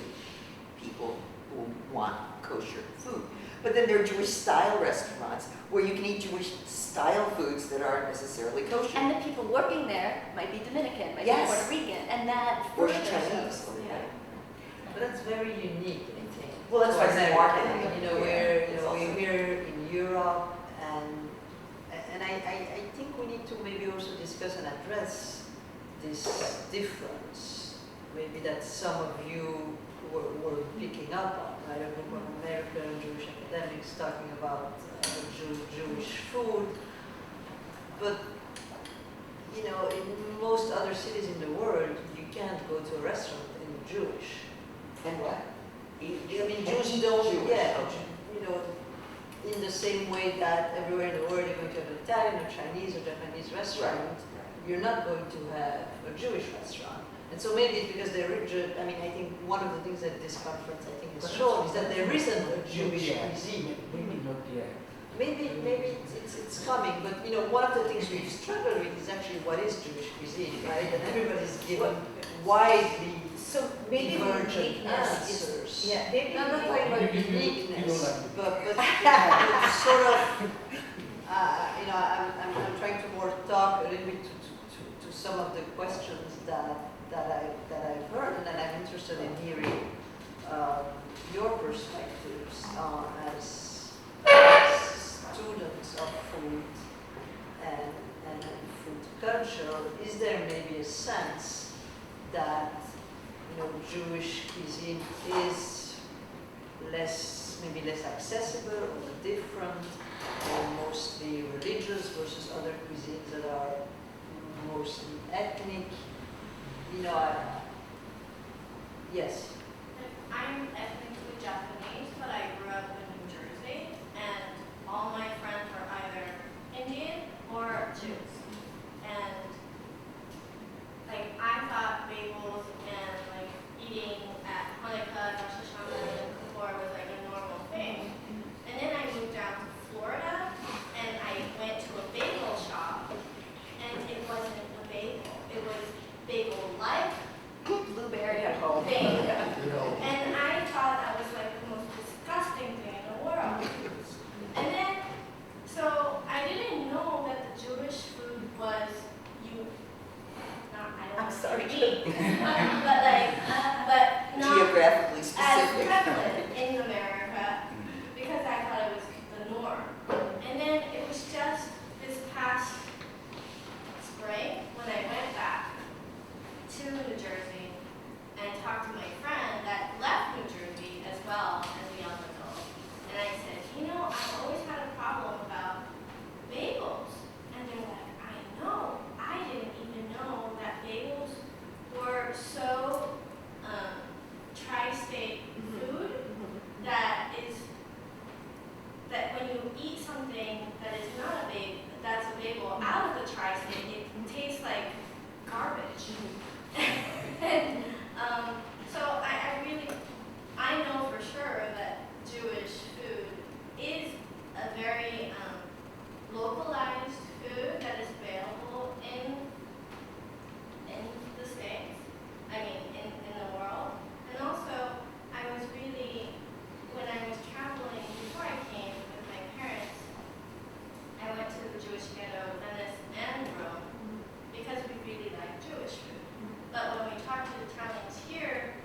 people who want kosher food. But then there are Jewish-style restaurants where you can eat Jewish-style foods that aren't necessarily kosher. And the people working there might be Dominican, might Yes. be Puerto Rican, and that Or further Chinese. shows, yeah. But that's very unique, I think. Well, that's why it's marketing. We're here in Europe, and I think we need to maybe also discuss and address this difference, maybe that some of you were picking up on. I don't know, American Jewish academics talking about Jewish food, but in most other cities in the world, you can't go to a restaurant and eat Jewish. And what? Jews don't, in the same way that everywhere in the world you're going to have an Italian or Chinese or Japanese restaurant, you're not going to have a Jewish restaurant. And so maybe it's because I think one of the things that this conference has shown is that there isn't a Jewish cuisine. Maybe not yet. Maybe it's coming, but one of the things we've struggled with is actually what is Jewish cuisine, right? And everybody's given widely divergent answers. Yeah, maybe I'm not talking about uniqueness, but sort of, I'm trying to more talk a little bit to some of the questions that I've heard, and that I'm interested in hearing your perspectives as students of food and food culture. Is there maybe a sense that Jewish cuisine is maybe less accessible or different, or mostly religious versus other cuisines that are mostly ethnic? Yes. I'm ethnically Japanese, but I grew up in New Jersey, and all my friends are either Indian or Jews. And I thought bagels meat, but not Geographically as specific. prevalent in America because I thought it was the norm. And then it was just this past spring when I went back to New Jersey and talked to my friend that left New Jersey as well as a young adult. And I said, you know, I've always had a problem about bagels. And they're like, I know. I didn't even know that bagels were so tri-state food that when you eat something that is not a bagel, that's a bagel out of the tri-state, it tastes like garbage. And so I know for sure that Jewish food is a very localized food that is available in the States, in the world. And also, when I was traveling, before I came with my parents, I went to the Jewish ghetto, Venice and Rome, because we really like Jewish food. But when we talked to Italians here,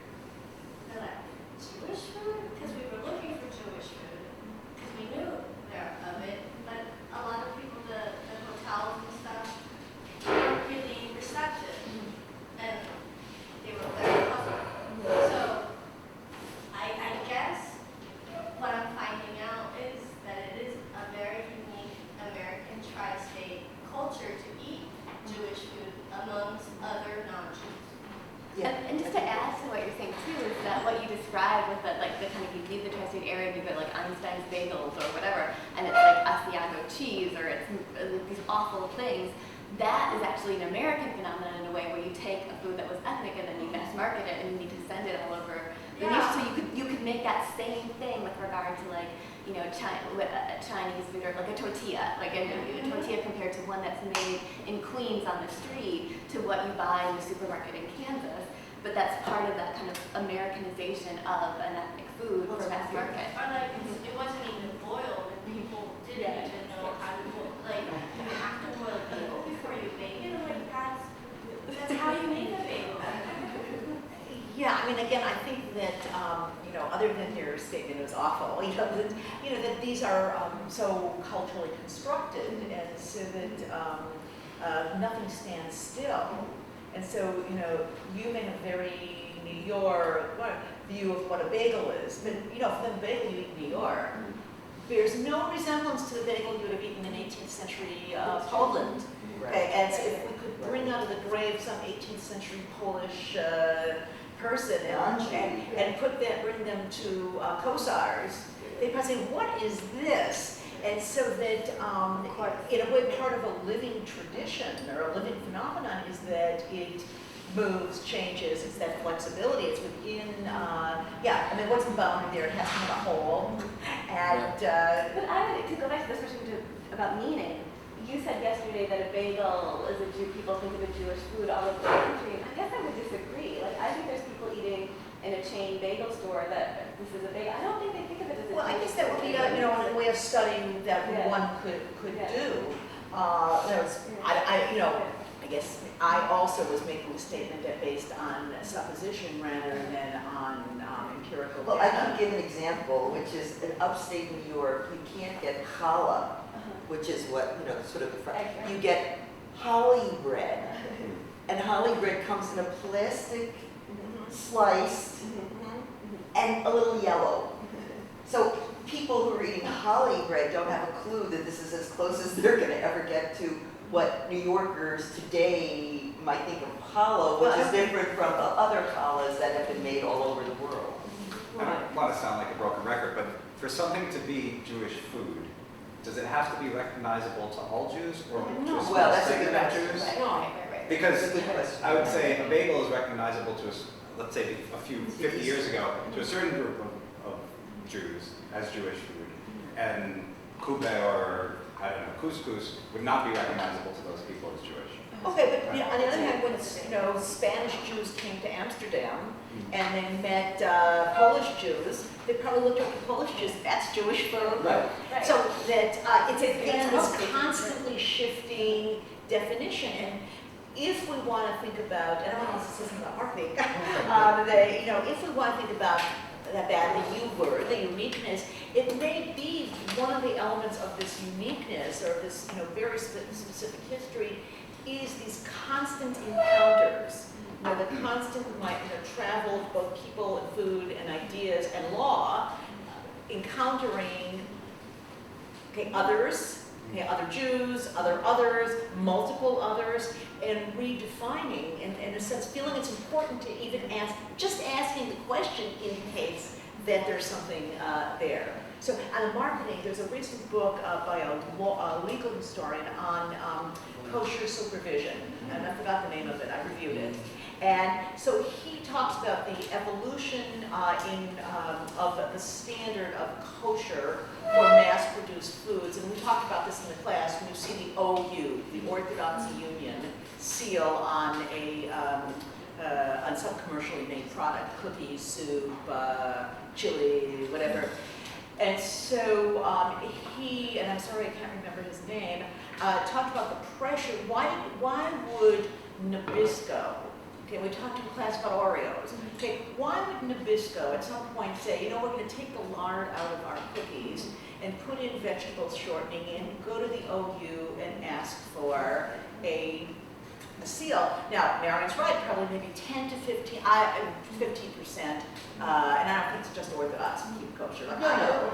they're like, Jewish food? Because we were looking for Jewish food, because we knew of it, but a lot of people, the hotels and stuff, weren't really receptive, and they were very puzzled. So I guess what I'm finding out is that it is a very unique American tri-state culture to eat Jewish food amongst other non-Jews. Yeah. And just to add to what you're saying too, is that what you described with the kind of, you leave the tri-state area and you go like Einstein's bagels or whatever, and it's like Asiago cheese or it's these awful things, that is actually an American phenomenon in a way where you take a food that was ethnic and then you mass market it and you need to send it all over the nation. So you could make that same thing with regard to like, Chinese food or like a tortilla, like a tortilla compared to one that's made in Queens on the street to what you buy in the supermarket in Kansas. But that's part of that kind of Americanization of an ethnic food for mass market. Or like, it wasn't even boiled, and people didn't even know how to boil. Like, you have to boil a bagel before you bake it. Like, that's how you make a bagel. Yeah, again, I think that, other than your statement, it was awful, that these are so culturally constructed, and so that nothing stands still. And so, you may have a very New York view of what a bagel is, but, for the bagel you eat in New York bears no resemblance to the bagel you would have eaten in 18th century Poland. Okay, and so if we could bring out of the grave some 18th century Polish person and bring them to Kosar's, they'd probably say, what is this? And so that, in a way, part of a living tradition or a living phenomenon is that it moves, changes, it's that flexibility, it's within, what's the boundary there? It has to have a hole. And, but I would, to go back to this question about meaning, you said yesterday that a bagel is people think of a Jewish food all over the country. I guess I would disagree. Like, I think there's people eating in a chain bagel store that this is a bagel. I don't think they think of it as a well, I guess that would be a way of studying that one could do. I guess I also was making a statement that based on supposition rather than on empirical data. Well, I can give an example, which is in upstate New York, you can't get challah, which is what, sort of you get holly bread. And holly bread comes in a plastic slice and a little yellow. So people who are eating holly bread don't have a clue that this is as close as they're going to ever get to what New Yorkers today might think of challah, which is different from the other challahs that have been made all over the world. I don't want to sound like a broken record, but for something to be Jewish food, does it have to be recognizable to all Jews or to a small segment of Jews? Because I would say a bagel is recognizable to, let's say, 50 years ago, to a certain group of Jews as Jewish food, and kube or, couscous would not be recognizable to those people as Jewish. Okay, but on the other hand, when Spanish Jews came to Amsterdam and they met Polish Jews, they probably looked at the Polish Jews. That's Jewish food. Right. So that it's this constantly shifting definition, and if we want to think about, and I don't know if this isn't about marketing, if we want to think about the U word, the uniqueness, it may be one of the elements of this uniqueness or this very specific history is these constant encounters. The constant travel of both people and food and ideas and law, encountering others, other Jews, others, multiple others, and redefining, and in a sense, feeling it's important to even ask, just asking the question indicates that there's something there. So on marketing, there's a recent book by a legal historian on kosher supervision, and I forgot the name of it, I reviewed it. And so he talks about the evolution of the standard of kosher for mass-produced foods, and we talked about this in the class when you see the OU, the Orthodox Union seal on on some commercially made product, cookies, soup, chili, whatever. And so he, and I'm sorry I can't remember his name, talked about the pressure. Why would Nabisco? Okay, we talked in class about Oreos. Okay, why would Nabisco at some point say, we're going to take the lard out of our cookies and put in vegetable shortening and go to the OU and ask for a seal? Now, Marion's right, probably maybe 10 to 15%, and I don't think it's just Orthodox who keep kosher. No,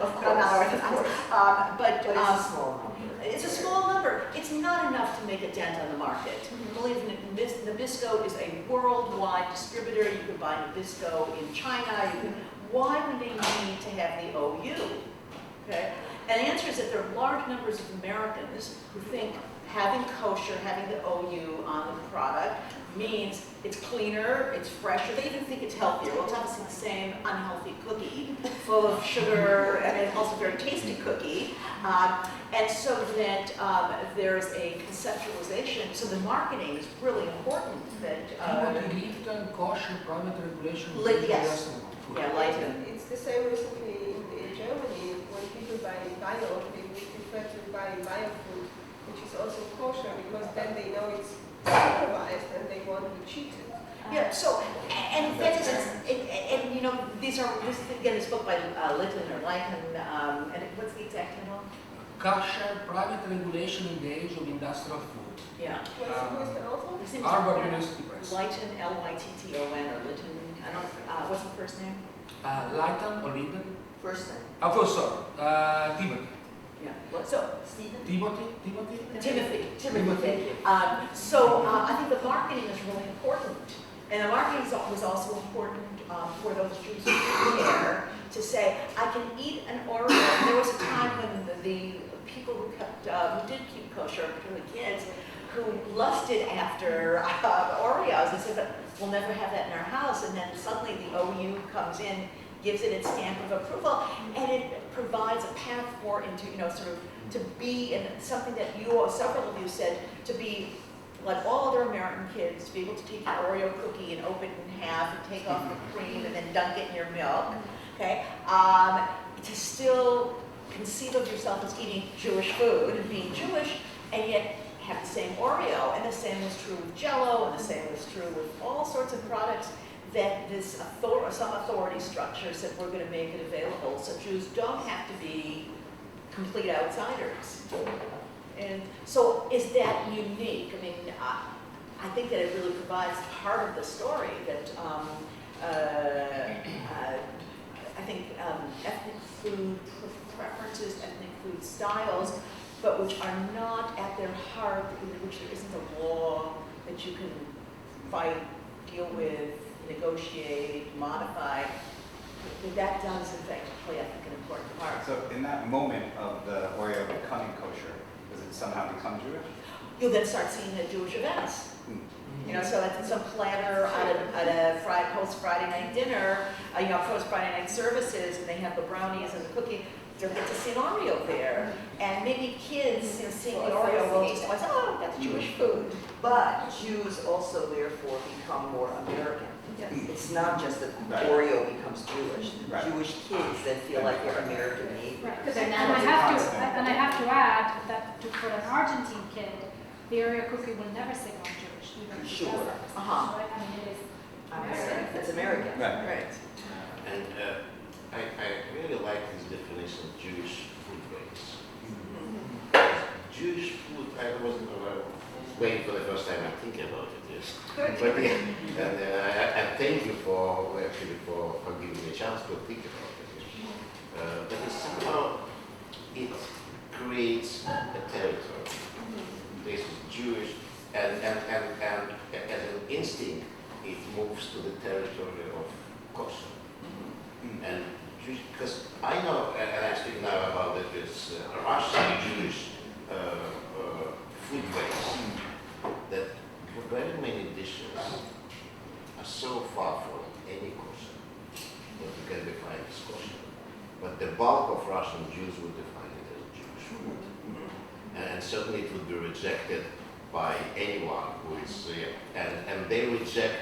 of course, I'm not Orthodox. But it's a small number. It's a small number. It's not enough to make a dent on the market. Believe me, Nabisco is a worldwide distributor. You can buy Nabisco in China. Why would they need to have the OU? Okay? And the answer is that there are large numbers of Americans who think having kosher, having the OU on the product means it's cleaner, it's fresher. They even think it's healthier. Well, it's obviously the same unhealthy cookie full of sugar and it's also a very tasty cookie. And so that there's a conceptualization. So the marketing is really important. That kosher private regulation. Yes. Yeah, Leighton. It's the same recently in Germany when people buy bio, they prefer to buy bio food, which is also kosher because then they know it's supervised and they won't be cheated. Yeah, so, and that is, this again is book by Litton or Leighton, and what's the exact title? Kosher private regulation in the age of industrial food. Yeah. Who's the author? Harvard University Press. Leighton, L-Y-T-T-O-N, or Litton, I don't, what's the first name? Leighton or Litton? First name. Oh, first, sorry. Timothy. Yeah. So, Stephen? Timothy. Timothy. I think the marketing is really important. And the marketing was also important for those Jews who care to say, I can eat an Oreo. There was a time when the people who did keep kosher, particularly kids, who lusted after Oreos and said, but we'll never have that in our house. And then suddenly the OU comes in, gives it its stamp of approval, and it provides a path for into, sort of to be in something that several of you said, to be like all other American kids, to be able to take your Oreo cookie and open it in half and take off the cream and then dunk it in your milk, okay? To still conceive of yourself as eating Jewish food and being Jewish, and yet have the same Oreo, and the same was true with Jell-O, and the same was true with all sorts of products that some authority structure said we're going to make it available, so Jews don't have to be complete outsiders. And so is that unique? I mean, I think that it really provides part of the story that I think ethnic food preferences, ethnic food styles, but which are not at their heart, in which there isn't a law that you can fight, deal with, negotiate, modify. That does, in fact, play, I think, an important part. So in that moment of the Oreo becoming kosher, does it somehow become Jewish? You'll then start seeing the Jewish events. So at some planner at a post-Friday night dinner, post-Friday night services, and they have the brownies and the cookie, they'll get to see an Oreo there. And maybe kids, seeing the Oreo will just go, oh, that's Jewish food. But Jews also therefore become more American. Yes. It's not just that Oreo becomes Jewish. Jewish kids then feel like they're American neighbors. And I have to add that for an Argentine kid, the area cookie will never sing on Jewish, even if it Sure. does that. Uh-huh. Right? I mean, it is American. It's American. Right. Right. And I really like this definition of Jewish food ways. Jewish food, I wasn't waiting for the first time I'm thinking about it, yes. Good. But yeah, and I thank you for giving me a chance to think about it. But it's somehow, it creates a territory. This is Jewish, and as an instinct, it moves to the territory of kosher. And because I know, and I speak now about this Russian Jewish food ways, that very many dishes are so far from any kosher that you can define as kosher. But the bulk of Russian Jews would define it as Jewish food. And certainly it would be rejected by anyone who is, and they reject,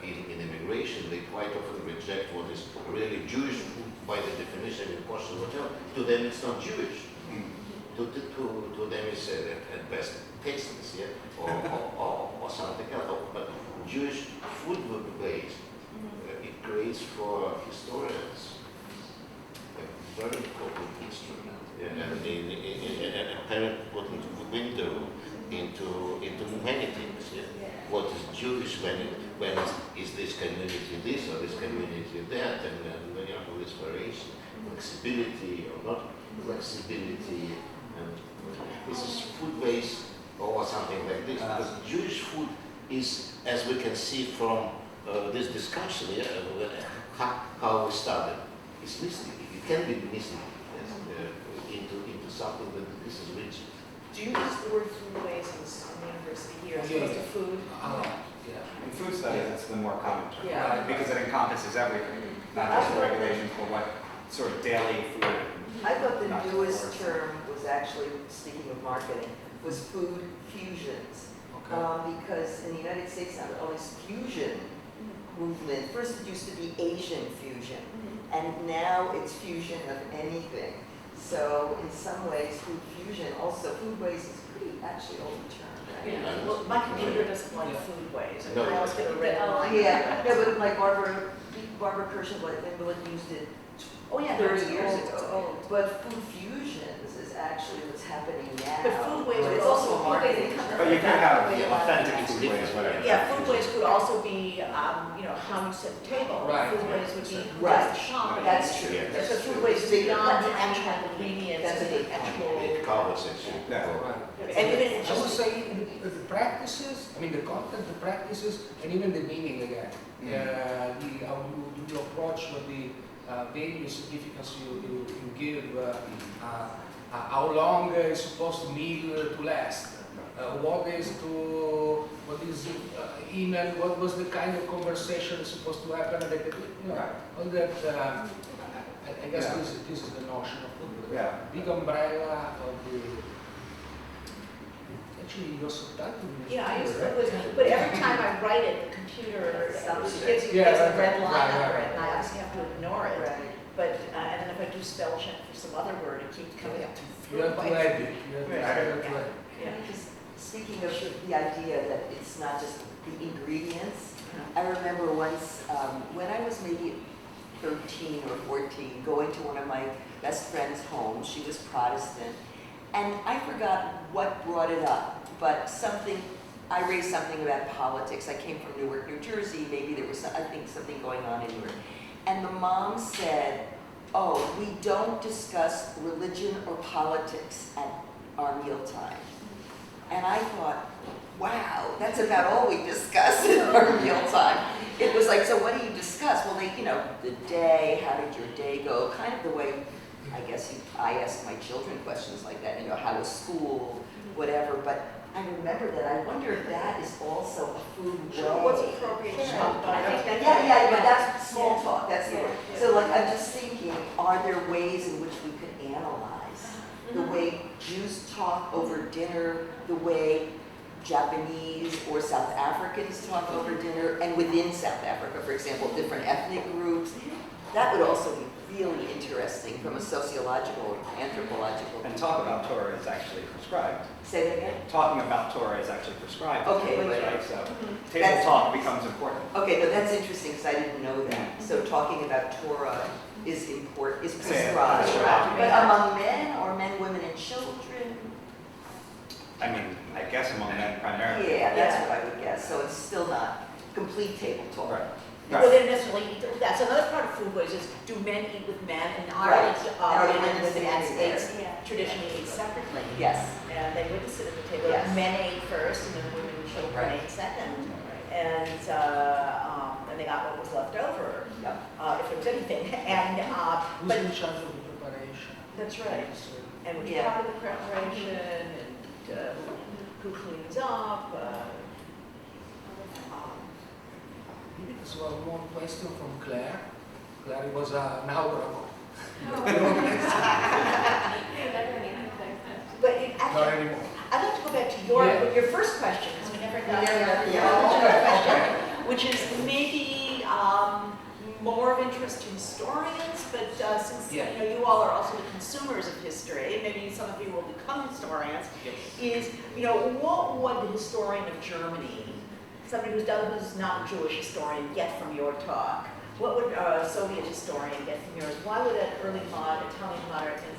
in immigration, they quite often reject what is really Jewish food by the definition in kosher whatever. To them it's not Jewish. To them it's at best tasteless, yeah? or something else. But Jewish food ways, it creates for historians a very important instrument, and a very important window into many things. Yeah? What is Jewish when is this community this or this community that, and this variation, flexibility or not flexibility, and this is food waste or something like this. Because Jewish food is, as we can see from this discussion, how we started, it's missing. It can be missing into something that this is rich. Do you use the word food ways in the university here as opposed to food? In food studies, it's the more common term, Yeah. because it encompasses everything, not just the regulations, but what sort of daily food. I thought the not just newest words. term was actually, speaking of marketing, was food fusions. Because in the United States now, all this fusion movement, first it used to be Asian fusion, and now it's fusion of anything. So in some ways, food fusion, also food waste is pretty actually old term, right? Yeah. Well, my computer doesn't like food ways. No. I always get a red line. Yeah, no, but like Barbara Kirschenblatt used it Oh, yeah, 30 years it's ago. old. But food fusions is actually what's happening now. But food waste But would it's also also food waste marketing. But you can have Yeah. authentic food ways, whatever. Yeah, food waste could also be, how you set the table. Right. Food waste would be Right. just shopping. That's true. Yeah. That's So true. food waste is Bigger. beyond the actual ingredients That's and a the good point. actual. It covers actually. Yeah. Right. And even I would just, say the practices, I mean the content, the practices, and even the meaning again. How do you approach the value, significance you give, how long is supposed to meal to last, what is email, what was the kind of conversation supposed to happen, all that. I guess this is the notion of the big umbrella of the. Actually, your subtitle. yeah, I use food waste, but every time I write it, the computer Stops it. gives Yeah, a right, red right, line right, under right. it, and I obviously have to ignore it. Right. But, and then if I do spell check for some other word, it keeps coming up to You have food to waste. add it. You have to Right. add it. Yeah. Because speaking of the idea that it's not just the ingredients, I remember once when I was maybe 13 or 14, going to one of my best friend's homes. She was Protestant, and I forgot what brought it up, but I raised something about politics. I came from Newark, New Jersey. Maybe there was, I think, something going on in Newark. And the mom said, "Oh, we don't discuss religion or politics at our mealtime." And I thought, wow, that's about all we discuss in our mealtime. It was like, so what do you discuss? Well, the day, how did your day go? Kind of the way, I guess, I ask my children questions like that, how was school, whatever. But I remember that. I wonder if that is also a food way. Sure, what's appropriate to talk about? I think that. Yeah, but that's small talk, that's the word. So like, I'm just thinking, are there ways in which we could analyze the way Jews talk over dinner, the way Japanese or South Africans talk over dinner, and within South Africa, for example, different ethnic groups, That would also be really interesting from a sociological, anthropological. And talk about Torah is actually prescribed. Say that again? Talking about Torah is actually prescribed. Okay, right? So table That's- talk becomes important. Okay, no, that's interesting because I didn't know that. So talking about Torah is prescribed. But among men or men, women, and children? I mean, I guess among men primarily. Yeah, that's what I would guess. So it's still not complete table talk. Right. Well, they don't necessarily eat, that's another part of foodways is, do men eat with men? In Ireland, Right. men and women Yes. ate, traditionally ate separately. Yes. And they wouldn't sit at the table. Yes. Men ate first, and then women and children Right. ate second. And they got what was left over, Yeah. if there was anything. And, Who's but, in charge of the preparation? that's right. And which Yeah. part of the preparation, and who cleans up, So one question from Claire. Claire, it was an hour ago. but it Not actually, anymore. I'd like to go back to your first question, because we never got to Yeah. your question, which is maybe more of interest to historians, but since Yeah. you all are also the consumers of history, maybe some of you will become historians, is what would the historian of Germany, somebody who's not a Jewish historian, get from your talk? What would a Soviet historian get from yours? Why would an Italian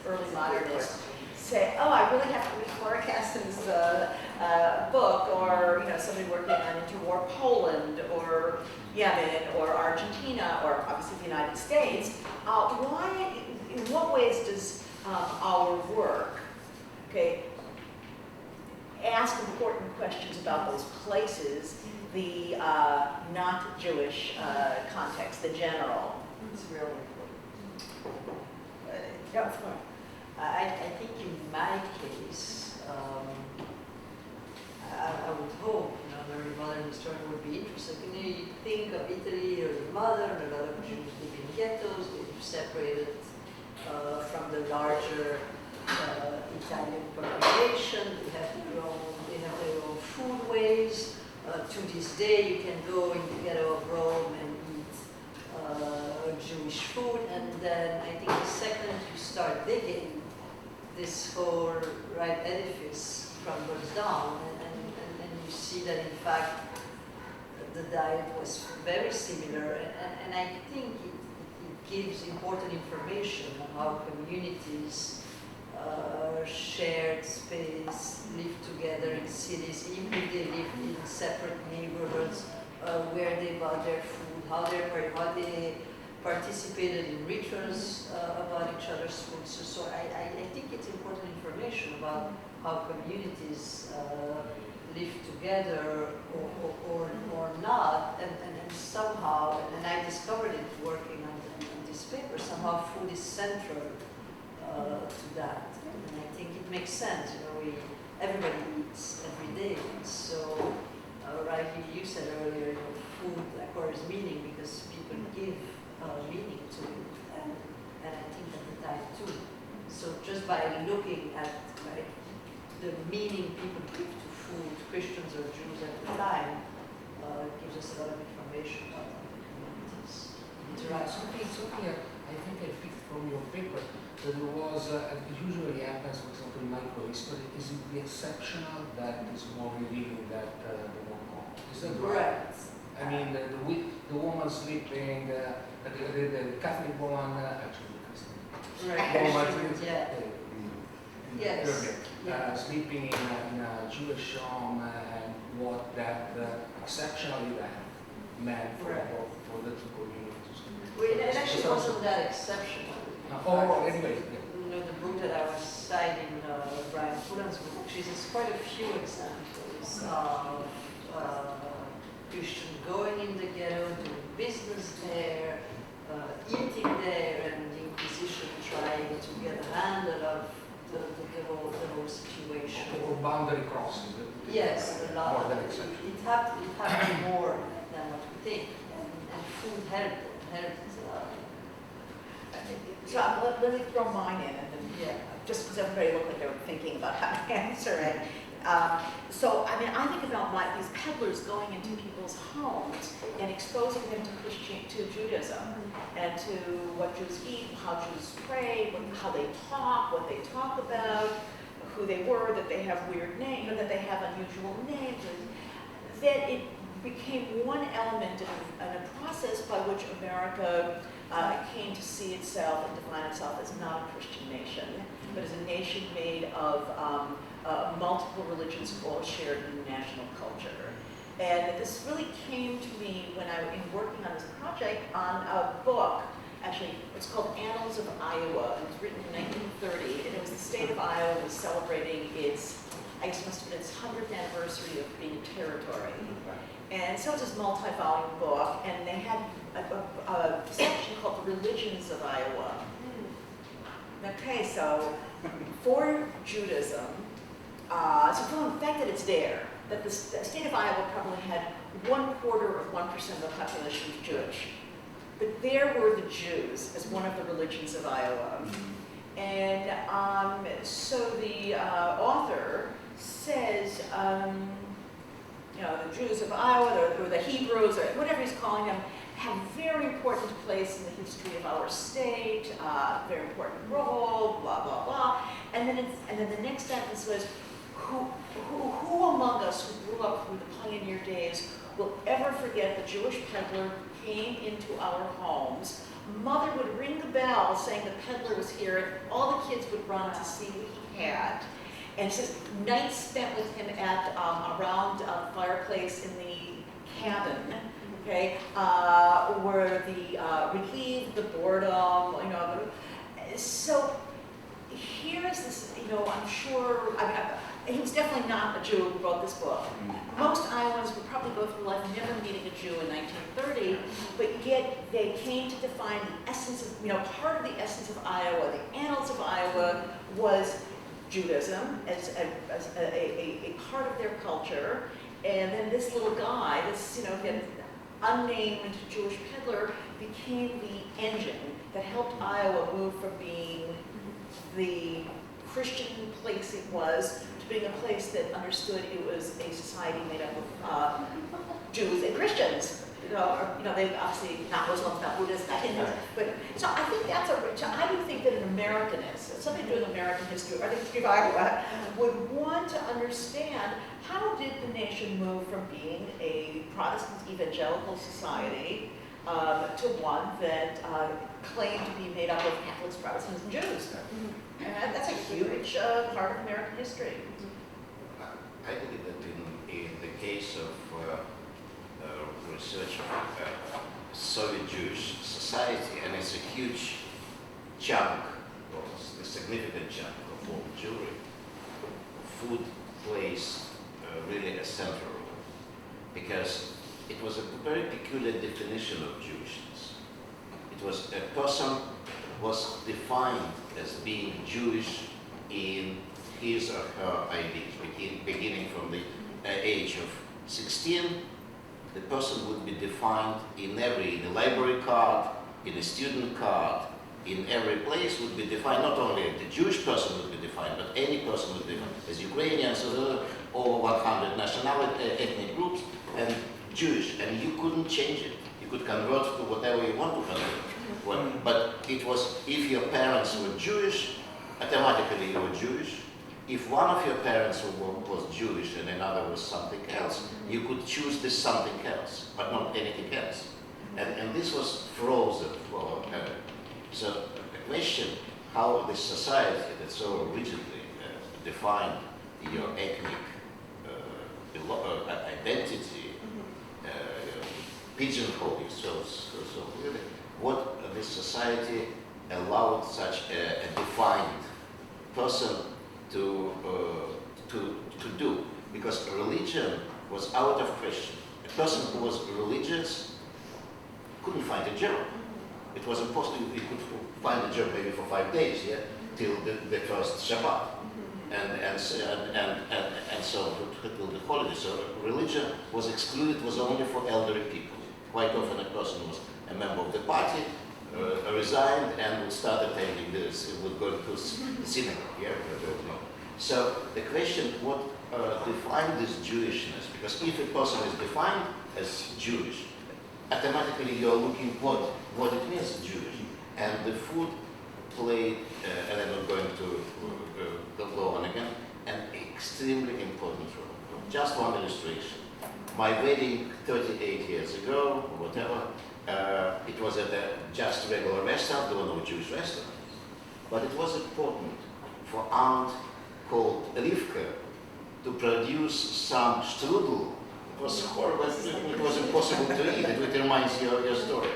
early modernist say, oh, I really have to read Clara Caston's book, or somebody working on interwar Poland, or Yemen, or Argentina, or obviously the United States? In what ways does our work, ask important questions about those places, the not Jewish context, the general? It's really important. Yeah, of course. I think in my case, I would hope, an early modern historian would be interested. You think of Italy, early modern, a lot of Jews live in ghettos, they're separated from the larger Italian population. They have their own foodways. To this day, you can go in the ghetto of Rome and eat Jewish food, and then I think the second you start digging, this whole edifice crumbles down, and you see that in fact the diet was very similar, and I think it gives important information on how communities shared space, live together in cities, even if they live in separate neighborhoods, where they bought their food, how they participated in rituals about each other's food. So I think it's important information about how communities live together or not, and somehow, and I discovered it working on this paper, somehow food is central to that. And I think it makes sense, everybody eats every day. And so, rightly you said earlier, food acquires meaning because people give meaning to it. And I think at the time too. So just by looking at the meaning people give to food, Christians or Jews at the time, gives us a lot of information about the communities. Something I think I picked from your paper that there was, it usually happens, for example, in microhistory, is it the exceptional that is more revealing than the more common? Is that right? I mean, the woman sleeping, the Catholic woman, actually the Catholic woman, sleeping in a Jewish home, and what that exceptional event meant for the two communities. It actually wasn't that exceptional. Anyway. The book that I was citing, Brian Fullan's book, she has quite a few examples of Christian going in the ghetto, doing business there, eating there, and the Inquisition trying to get a handle of the whole situation. Or boundary crossing. Yes, a lot. More than exception. It happened more than what we think, and food helped. So let me throw mine in, and then, just because everybody looked like they were thinking about how to answer it. So, I mean, I think about these peddlers going into people's homes and exposing them to Judaism and to what Jews eat, how Jews pray, how they talk, what they talk about, who they were, that they have weird names, that they have unusual names, and that it became one element in a process by which America came to see itself and define itself as not a Christian nation, but as a nation made of multiple religions all shared in the national culture. And this really came to me when I was working on this project on a book. Actually, it's called Annals of Iowa. It was written in 1930, and it was the state of Iowa was celebrating its, I guess it must have been its 100th anniversary of being a territory. And so it's this multi-volume book, and they had a section called The Religions of Iowa. Okay, so for Judaism, so for the fact that it's there, that the state of Iowa probably had 1/4 of the population was Jewish. But there were the Jews as one of the religions of Iowa. And so the author says, you know, the Jews of Iowa, or the Hebrews, or whatever he's calling them, have a very important place in the history of our state, very important role, blah, blah, blah. And then the next sentence was, who among us who grew up through the pioneer days will ever forget the Jewish peddler who came into our homes? Mother would ring the bell saying the peddler was here, and all the kids would run to see what he had. And it says, nights spent with him at around a fireplace in the cabin, okay, where relieved the boredom, you know. So here's this, you know, I'm sure, he was definitely not a Jew who wrote this book. Most Iowans would probably go through life never meeting a Jew in 1930, but yet they came to define the essence of, you know, part of the essence of Iowa. The Annals of Iowa was Judaism as a part of their culture, and then this little guy, this, you know, again, unnamed Jewish peddler, became the engine that helped Iowa move from being the Christian place it was to being a place that understood it was a society made up of Jews and Christians. You know, they obviously not Muslims, not Buddhists, not Hindus, but so I think that's I do think that an Americanist, somebody doing American history, or the history of Iowa, would want to understand how did the nation move from being a Protestant evangelical society to one that claimed to be made up of Catholics, Protestants, and Jews. And that's a huge part of American history. I believe that in the case of research of Soviet Jewish society, and it's a huge chunk, or a significant chunk of all Jewry, food plays really a central role, because it was a very peculiar definition of Jewishness. It was a person was defined as being Jewish in his or her ideas, beginning from the age of 16. The person would be defined in the library card, in a student card, in every place would be defined. Not only the Jewish person would be defined, but any person would be defined as Ukrainian, so over 100 nationality, ethnic groups, and Jewish, and you couldn't change it. You could convert to whatever you want to convert. Well, but it was, if your parents were Jewish, automatically you were Jewish. If one of your parents was Jewish and another was something else, you could choose this something else, but not anything else. And this was frozen for so the question how this society that so rigidly defined your ethnic identity, pigeonhole yourselves, so really, what this society allowed such a defined person to do, because religion was out of question. A person who was religious couldn't find a job. It was impossible. He could find a job maybe for 5 days, yeah, till the first Shabbat, and so till the holiday. So religion was excluded. Was only for elderly people. Quite often, a person was a member of the party, resigned, and would start attending this. Would go to the synagogue, yeah. So the question, what defines this Jewishness? Because if a person is defined as Jewish, automatically you're looking what it means Jewish. And the food played, and I'm not going to go on again, an extremely important role. Just one illustration. My wedding 38 years ago, or whatever, it was at a just regular restaurant, there were no Jewish restaurants. But it was important for aunt called Rivka to produce some strudel. It was horrible, it was impossible to eat, it reminds you of your story.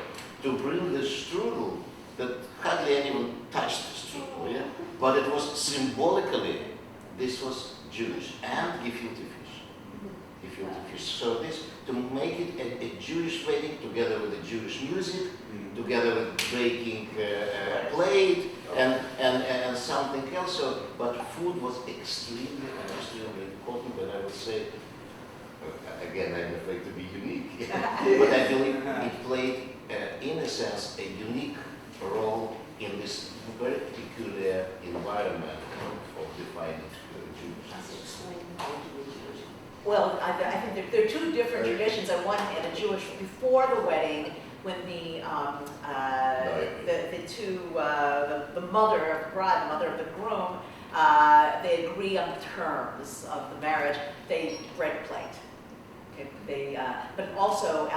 To bring the strudel that hardly anyone touched the strudel, yeah? But it was symbolically, this was Jewish, and gefilte fish. Gefilte fish. So this, to make it a Jewish wedding together with the Jewish music, together with breaking plate, and something else. So, but food was extremely important, and I would say, again, I'm afraid to be unique, but I believe it played, in a sense, a unique role in this very peculiar environment of defining Jews. Well, I think there are two different traditions. On one hand, a Jewish before the wedding, when the mother of the bride, the mother of the groom, they agree on the terms of the marriage. They break a plate. Okay, but also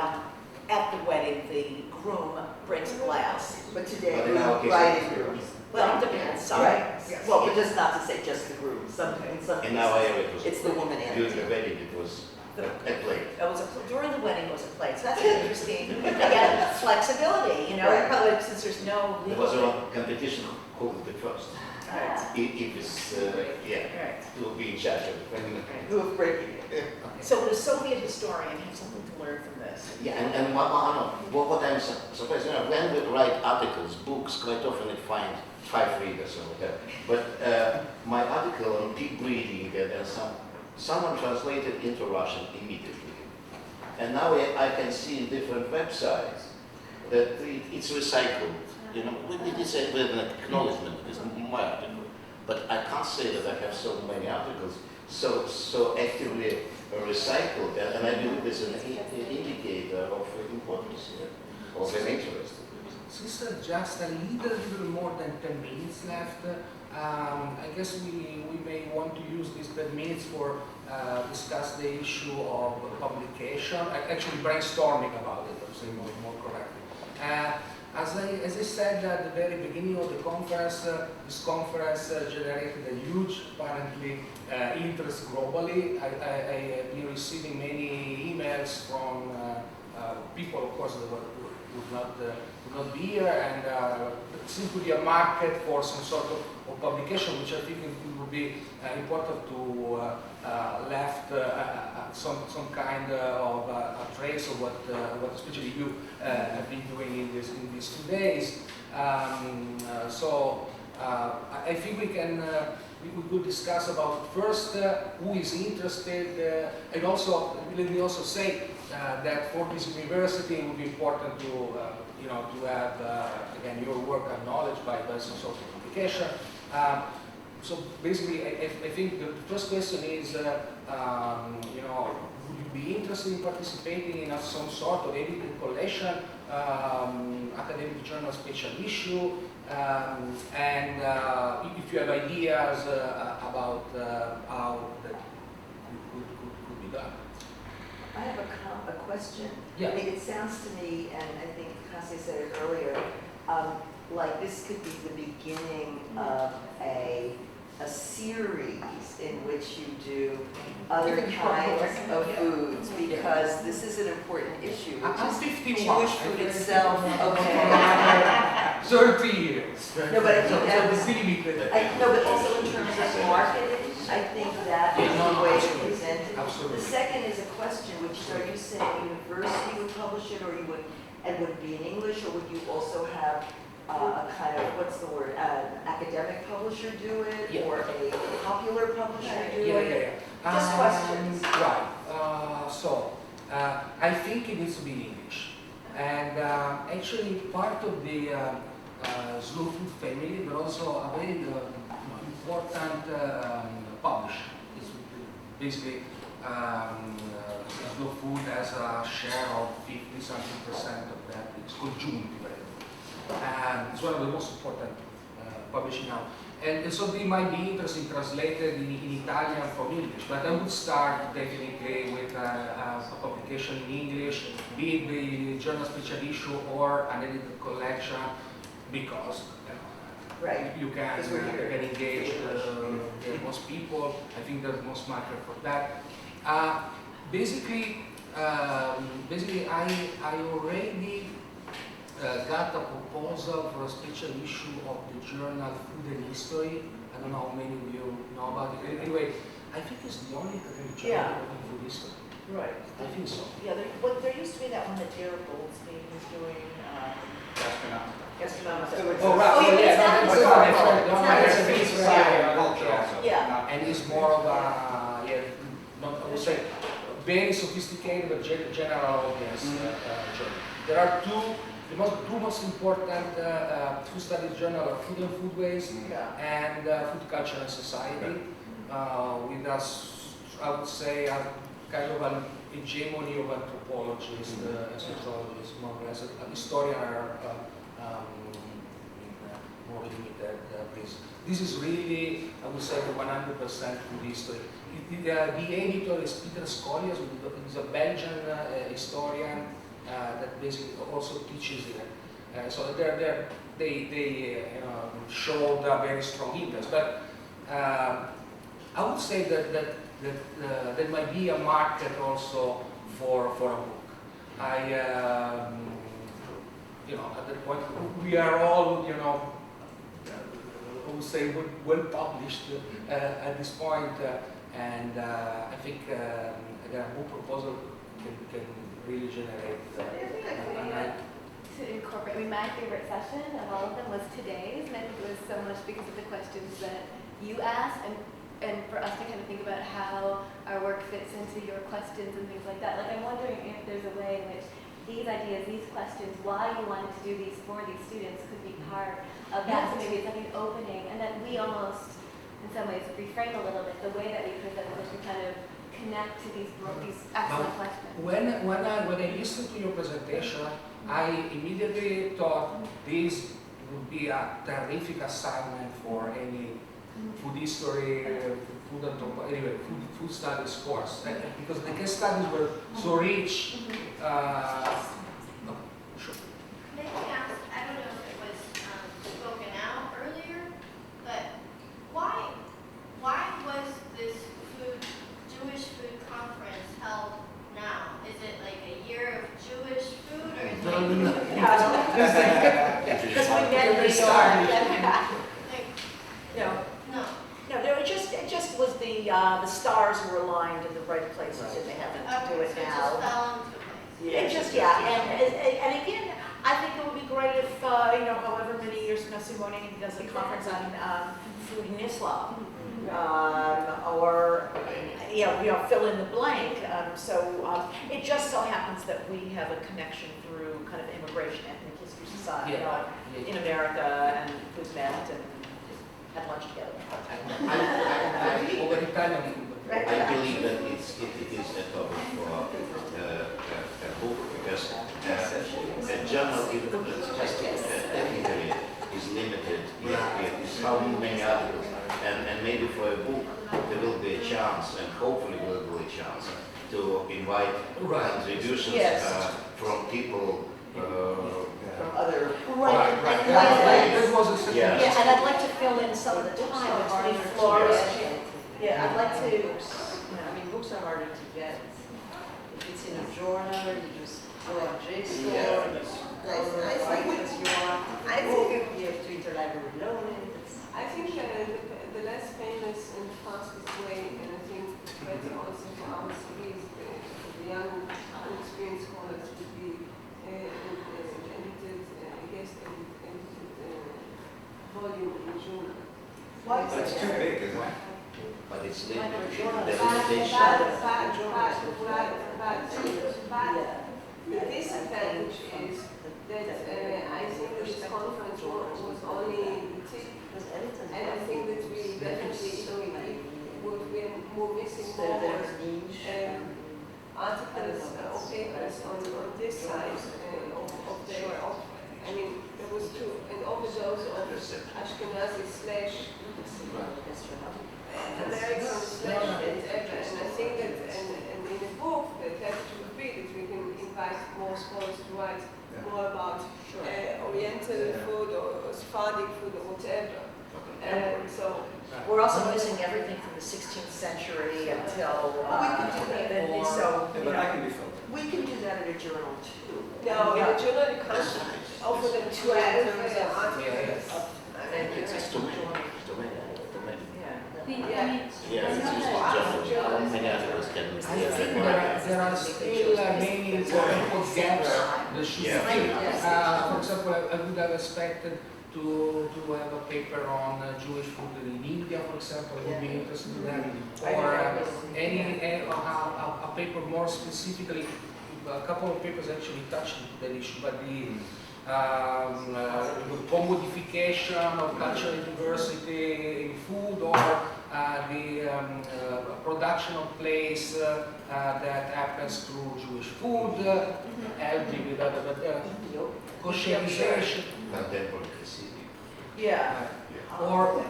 at the wedding, the groom breaks a glass. But today, But in our case, bride it's and groom. Well, it depends. Right. Yes. Well, but just not to say just the groom. In some In our cases, area, it was it's the woman and during the wedding, it was a plate. It was during the wedding, it was a plate. So that's interesting. Again, flexibility. You know, Right. probably since there's no There legal. was a competition who would be first. Right. If it's, Right. to be in charge of the family. who have breaking it. So the Soviet historian has something to learn from this. Yeah, and what I'm surprised, when we write articles, books, quite often I find 5 readers or whatever. But my article on pig breeding and someone translated into Russian immediately. And now I can see in different websites that it's recycled. You know, it is with an acknowledgement, it is my article. But I can't say that I have so many articles so actively recycled, and I believe it's an indicator of importance of an interest. Since just a little more than 10 minutes left, I guess we may want to use these 10 minutes for discuss the issue of publication, actually brainstorming about it, to say more correctly. As I said at the very beginning of the conference, this conference generated a huge, apparently, interest globally. I have been receiving many emails from people, of course, that would not be here, and it seems to be a market for some sort of publication, which I think it would be important to left some kind of a trace of what especially you have been doing in these 2 days. So I think we could discuss about first who is interested, and also let me also say that for this university it would be important to to have again your work acknowledged by some sort of publication. So basically, I think the first question is, would you be interested in participating in some sort of edited collection, academic journal special issue, and if you have ideas about how that could be done? I have a question. Yeah. I mean, it sounds to me, and I think Cassie said it earlier, like this could be the beginning of a series in which you do other kinds of foods, because this is an important issue, which I'm is 51. Jewish food itself. Okay. 30 years. No, but I think that was limited. no, but also in terms of marketing, I think that is the way to present it. Absolutely. The second is a question, which is, are you saying university would publish it, or you would, and would it be in English, or would you also have a kind of, what's the word, academic publisher do it, Yeah. or a popular publisher do Yeah. it? Just questions. Right. I think it needs to be in English. And actually part of the slow food family, but also a very important publish. It's basically Slow Food has a share of 50-something% of that. It's called Giunti, by the way. And it's one of the most important publishing now. And so they might be interesting translated in Italian from English, but I would start definitely with a publication in English, be it the journal special issue or an edited collection, because you can engage most people. I think there's most market for that. Basically, I already got a proposal for a special issue of the journal Food and History. I don't know how many of you know about it. Anyway, I think it's the only journal of food history. Right. I think so. Yeah, there used to be that one that Derek Goldsmith was doing. Gastronomics. Oh, right. Oh, yeah, That's different. Yeah. And it's more of a, I would say, very sophisticated but general audience journal. There are two most important food studies journals are Food and Foodways and Food Culture and Society. With us, I would say, a kind of an hegemony of anthropologists and sociologists, more or less. A historian are more limited. This is really, I would say, 100% food history. The editor is Peter Scolias, who is a Belgian historian that basically also teaches it. So they showed a very strong interest. But I would say that there might be a market also for a book. At that point, we are all, I would say, well published at this point. And I think a book proposal can really generate. To incorporate, my favorite session of all of them was today's, and I think it was so much because of the questions that you asked, and for us to kind of think about how our work fits into your questions and things like that. Like, I'm wondering if there's a way in which these ideas, these questions, why you wanted to do these for these students could be part of that. So maybe it's like an opening, and then we almost, in some ways, reframe a little bit the way that we present it to kind of connect to these excellent questions. When I listened to your presentation, I immediately thought this would be a terrific assignment for any food history, food studies course, because the case studies were so rich. Sure. Maybe ask, I don't know if it was spoken out earlier, but why was this Jewish food conference held now? Is it like a year of Jewish food, or is it because we met New York. No, it just was the stars were aligned in the right places, and they haven't to do it so now. It just fell into place. It just, and again, I think it would be great if, however many years from now, Simone does a conference on food in Islam, or, fill in the blank. It just so happens that we have a connection through kind of Immigration Ethnic History Society in America, and we've met and had lunch together. I believe that it is a topic for a book, because a journal technically is limited. It's how many articles, and maybe for a book there will be a chance, and hopefully will be a chance to invite contributions from people. From other Right. And I'd like to fill in some of the time between Florida. I'd like to. Books are harder to get. If it's in a journal, you just go on JSTOR, you have to interlibrary loan it. I think the less famous and fastest way, and I think better also for our series, the young, inexperienced scholars would be edited volume in journal. Why is it too big, isn't it? But it's The disadvantage is that I think this conference was only the tip, and I think that we definitely, we're missing more articles or papers on this side I mean, there was an overdose of Ashkenazi slash American slash whatever, and I think that, and in the book, that has to be that we can invite more scholars to write more about Oriental food or Sephardic food or whatever. And so we're also missing everything from the 16th century until But I can be filled. We can do that in a journal too. no, the journal you can't offer them 12 articles. It's domain. Yeah. Yes, it's usually many articles can. There are still many important gaps that should be filled. For example, I would have expected to have a paper on Jewish food in India, for example. I would be interested in that. Or a paper more specifically, a couple of papers actually touched that issue, but the commodification of cultural diversity in food, or the production of place that happens through Jewish food, helping with other kosherization. Yeah. Or,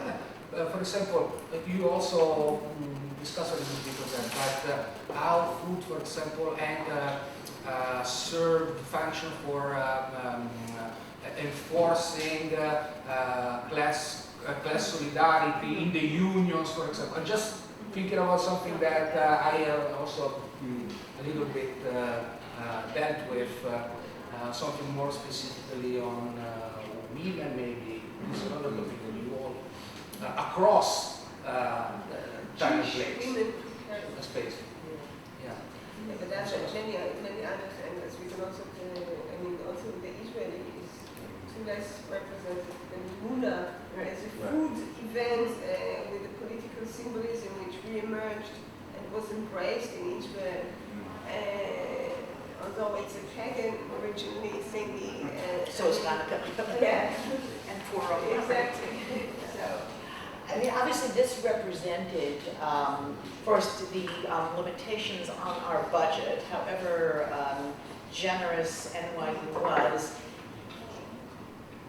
for example, you also discussed a little bit of that, but how food, for example, and served function for enforcing class solidarity in the unions, for example. I'm just thinking about something that I also a little bit dealt with, something more specifically on women, maybe. This is another topic that you all across time and place. Space. Yeah. But there are many other angles. We can also, also the Israeli is too less represented than Muna as a food event with a political symbolism which re-emerged and was embraced in Israel. Although it's a pagan originally thingy. So it's not yeah. And for exactly. So. I mean, obviously this represented, first, the limitations on our budget, however generous NYU was.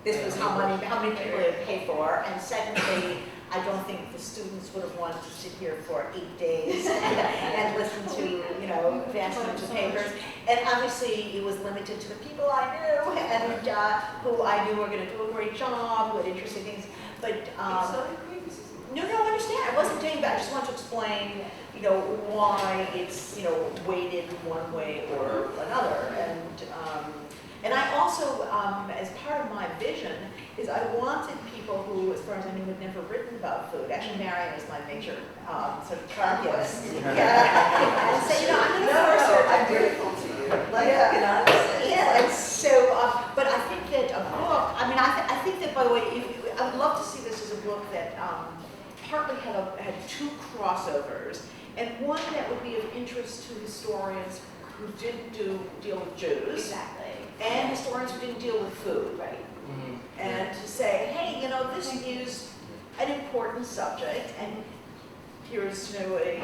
This was how many people it would pay for, and secondly, I don't think the students would have wanted to sit here for 8 days and listen to, vast amounts of papers. And obviously, it was limited to the people I knew and who I knew were going to do a great job, who had interesting things. But no, I understand. I wasn't doing that. I just want to explain, why it's, weighted one way or another. And I also, as part of my vision, is I wanted people who, as far as I knew, had never written about food. Actually, Marion was my major sort of target. And say, I'm going to force her. I'm grateful to you. And so, but I think that a book, I think that, by the way, I would love to see this as a book that partly had two crossovers, and one that would be of interest to historians who didn't deal with Jews. Exactly. And historians who didn't deal with food, right? Mm-hmm. And to say, hey, this is an important subject, and here's, a way.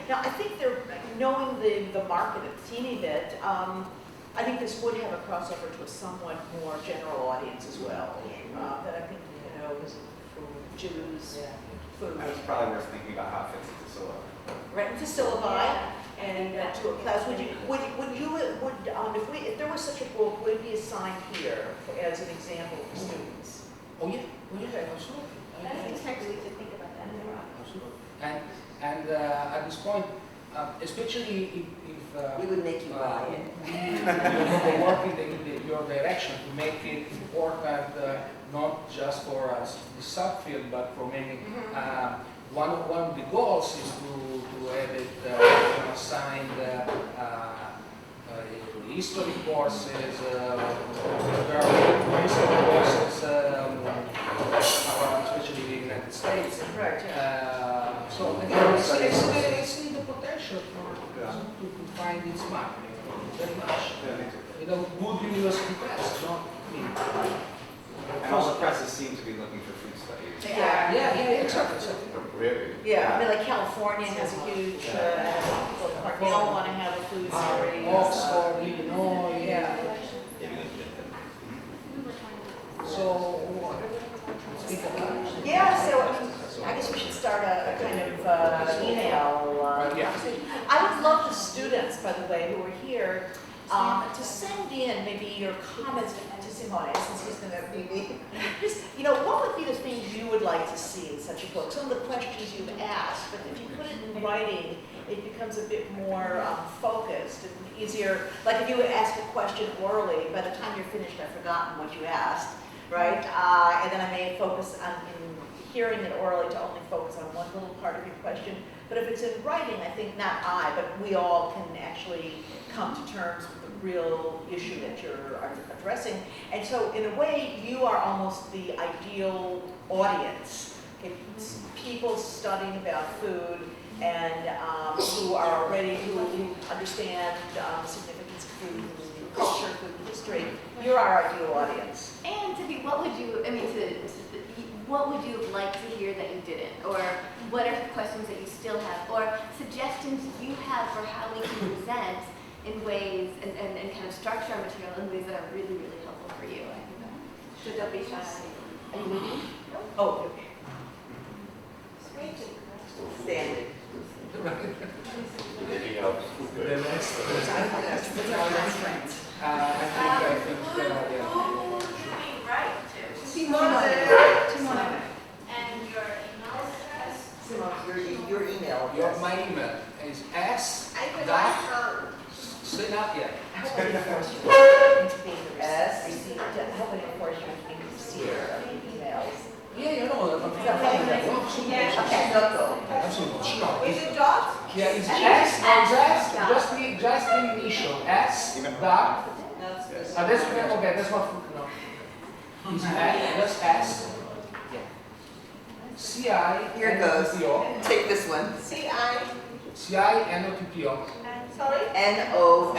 Now, I think knowing the market a teeny bit, I think this would have a crossover to a somewhat more general audience as well. That I think, is food, Jews, food. It's probably worth thinking about how it fits into syllabi. Right into syllabi. And to a class, if there was such a book, would it be assigned here as an example for students? Oh yeah, absolutely. I think we could think about that as well. Absolutely. And at this point, especially if we would make you buy it. We work in your direction to make it important, not just for the subfield, but for many. One of the goals is to have it assigned history courses, especially in the United States. Right. So I see the potential to find its market very much. Good university press, not me. And all the presses seem to be looking for food studies. Yeah, exactly. Really? Yeah, I mean, like California has a huge, they all want to have a food series. Oxford, Illinois. Yeah. So, speak about it. Yeah, so I guess we should start a kind of email. I would love the students, by the way, who are here, to send in maybe your comments to Simone, since he's going to be, just, what would be the things you would like to see in such a book? Some of the questions you've asked, but if you put it in writing, it becomes a bit more focused and easier. Like if you would ask a question orally, by the time you're finished, I've forgotten what you asked, right? And then I may focus on, in hearing it orally, to only focus on one little part of your question. But if it's in writing, I think not I, but we all can actually come to terms with the real issue that you're addressing. And so in a way, you are almost the ideal audience. Okay? People studying about food and who are already, who understand the significance of food, culture, food history. You're our ideal audience. And to be, what would you have liked to hear that you didn't? Or what are questions that you still have? Or suggestions you have for how we can present in ways and kind of structure our material in ways that are really, really helpful for you? I think that. So don't be shy. Are you leaving? Oh, okay. Standing. Getting out. The next. I think, yeah. Who can we write to? Simone. And your email address? Simone, your email address. My email is s. I could dot. ask Say not yet. How many enforcement into being the receipt? How many enforcement into receiver of the emails? Yeah, I'm Okay. Absolutely. Is it dot? Yeah, it's S, just the initial, S, dot, adesso abbiamo, ok, adesso no. It's just S, C-I, Here it goes. N-O-T-T-O, Take this one. C-I, C-I, N-O-T-T-O, sorry? N-O-T-T-O.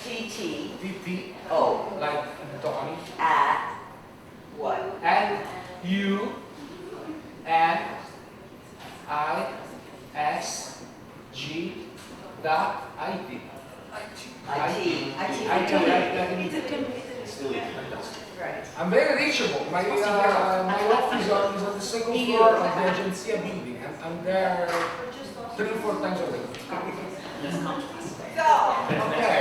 T-T. T-T-O, like Tony, At what? and U, N, I, S, G, dot, I-T. Still fantastic. Right. I'm very reachable. My office is on the second floor of the Agencia building. I'm there 3 or 4 times a week. Go. Okay.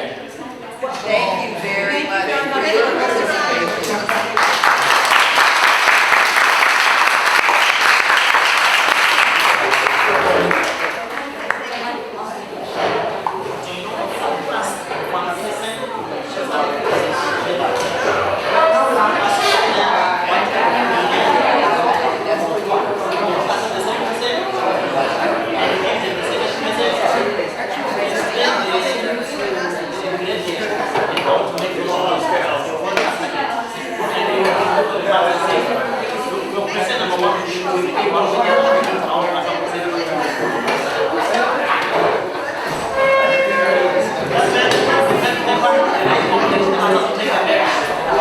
Thank you very much for your participation. Number one.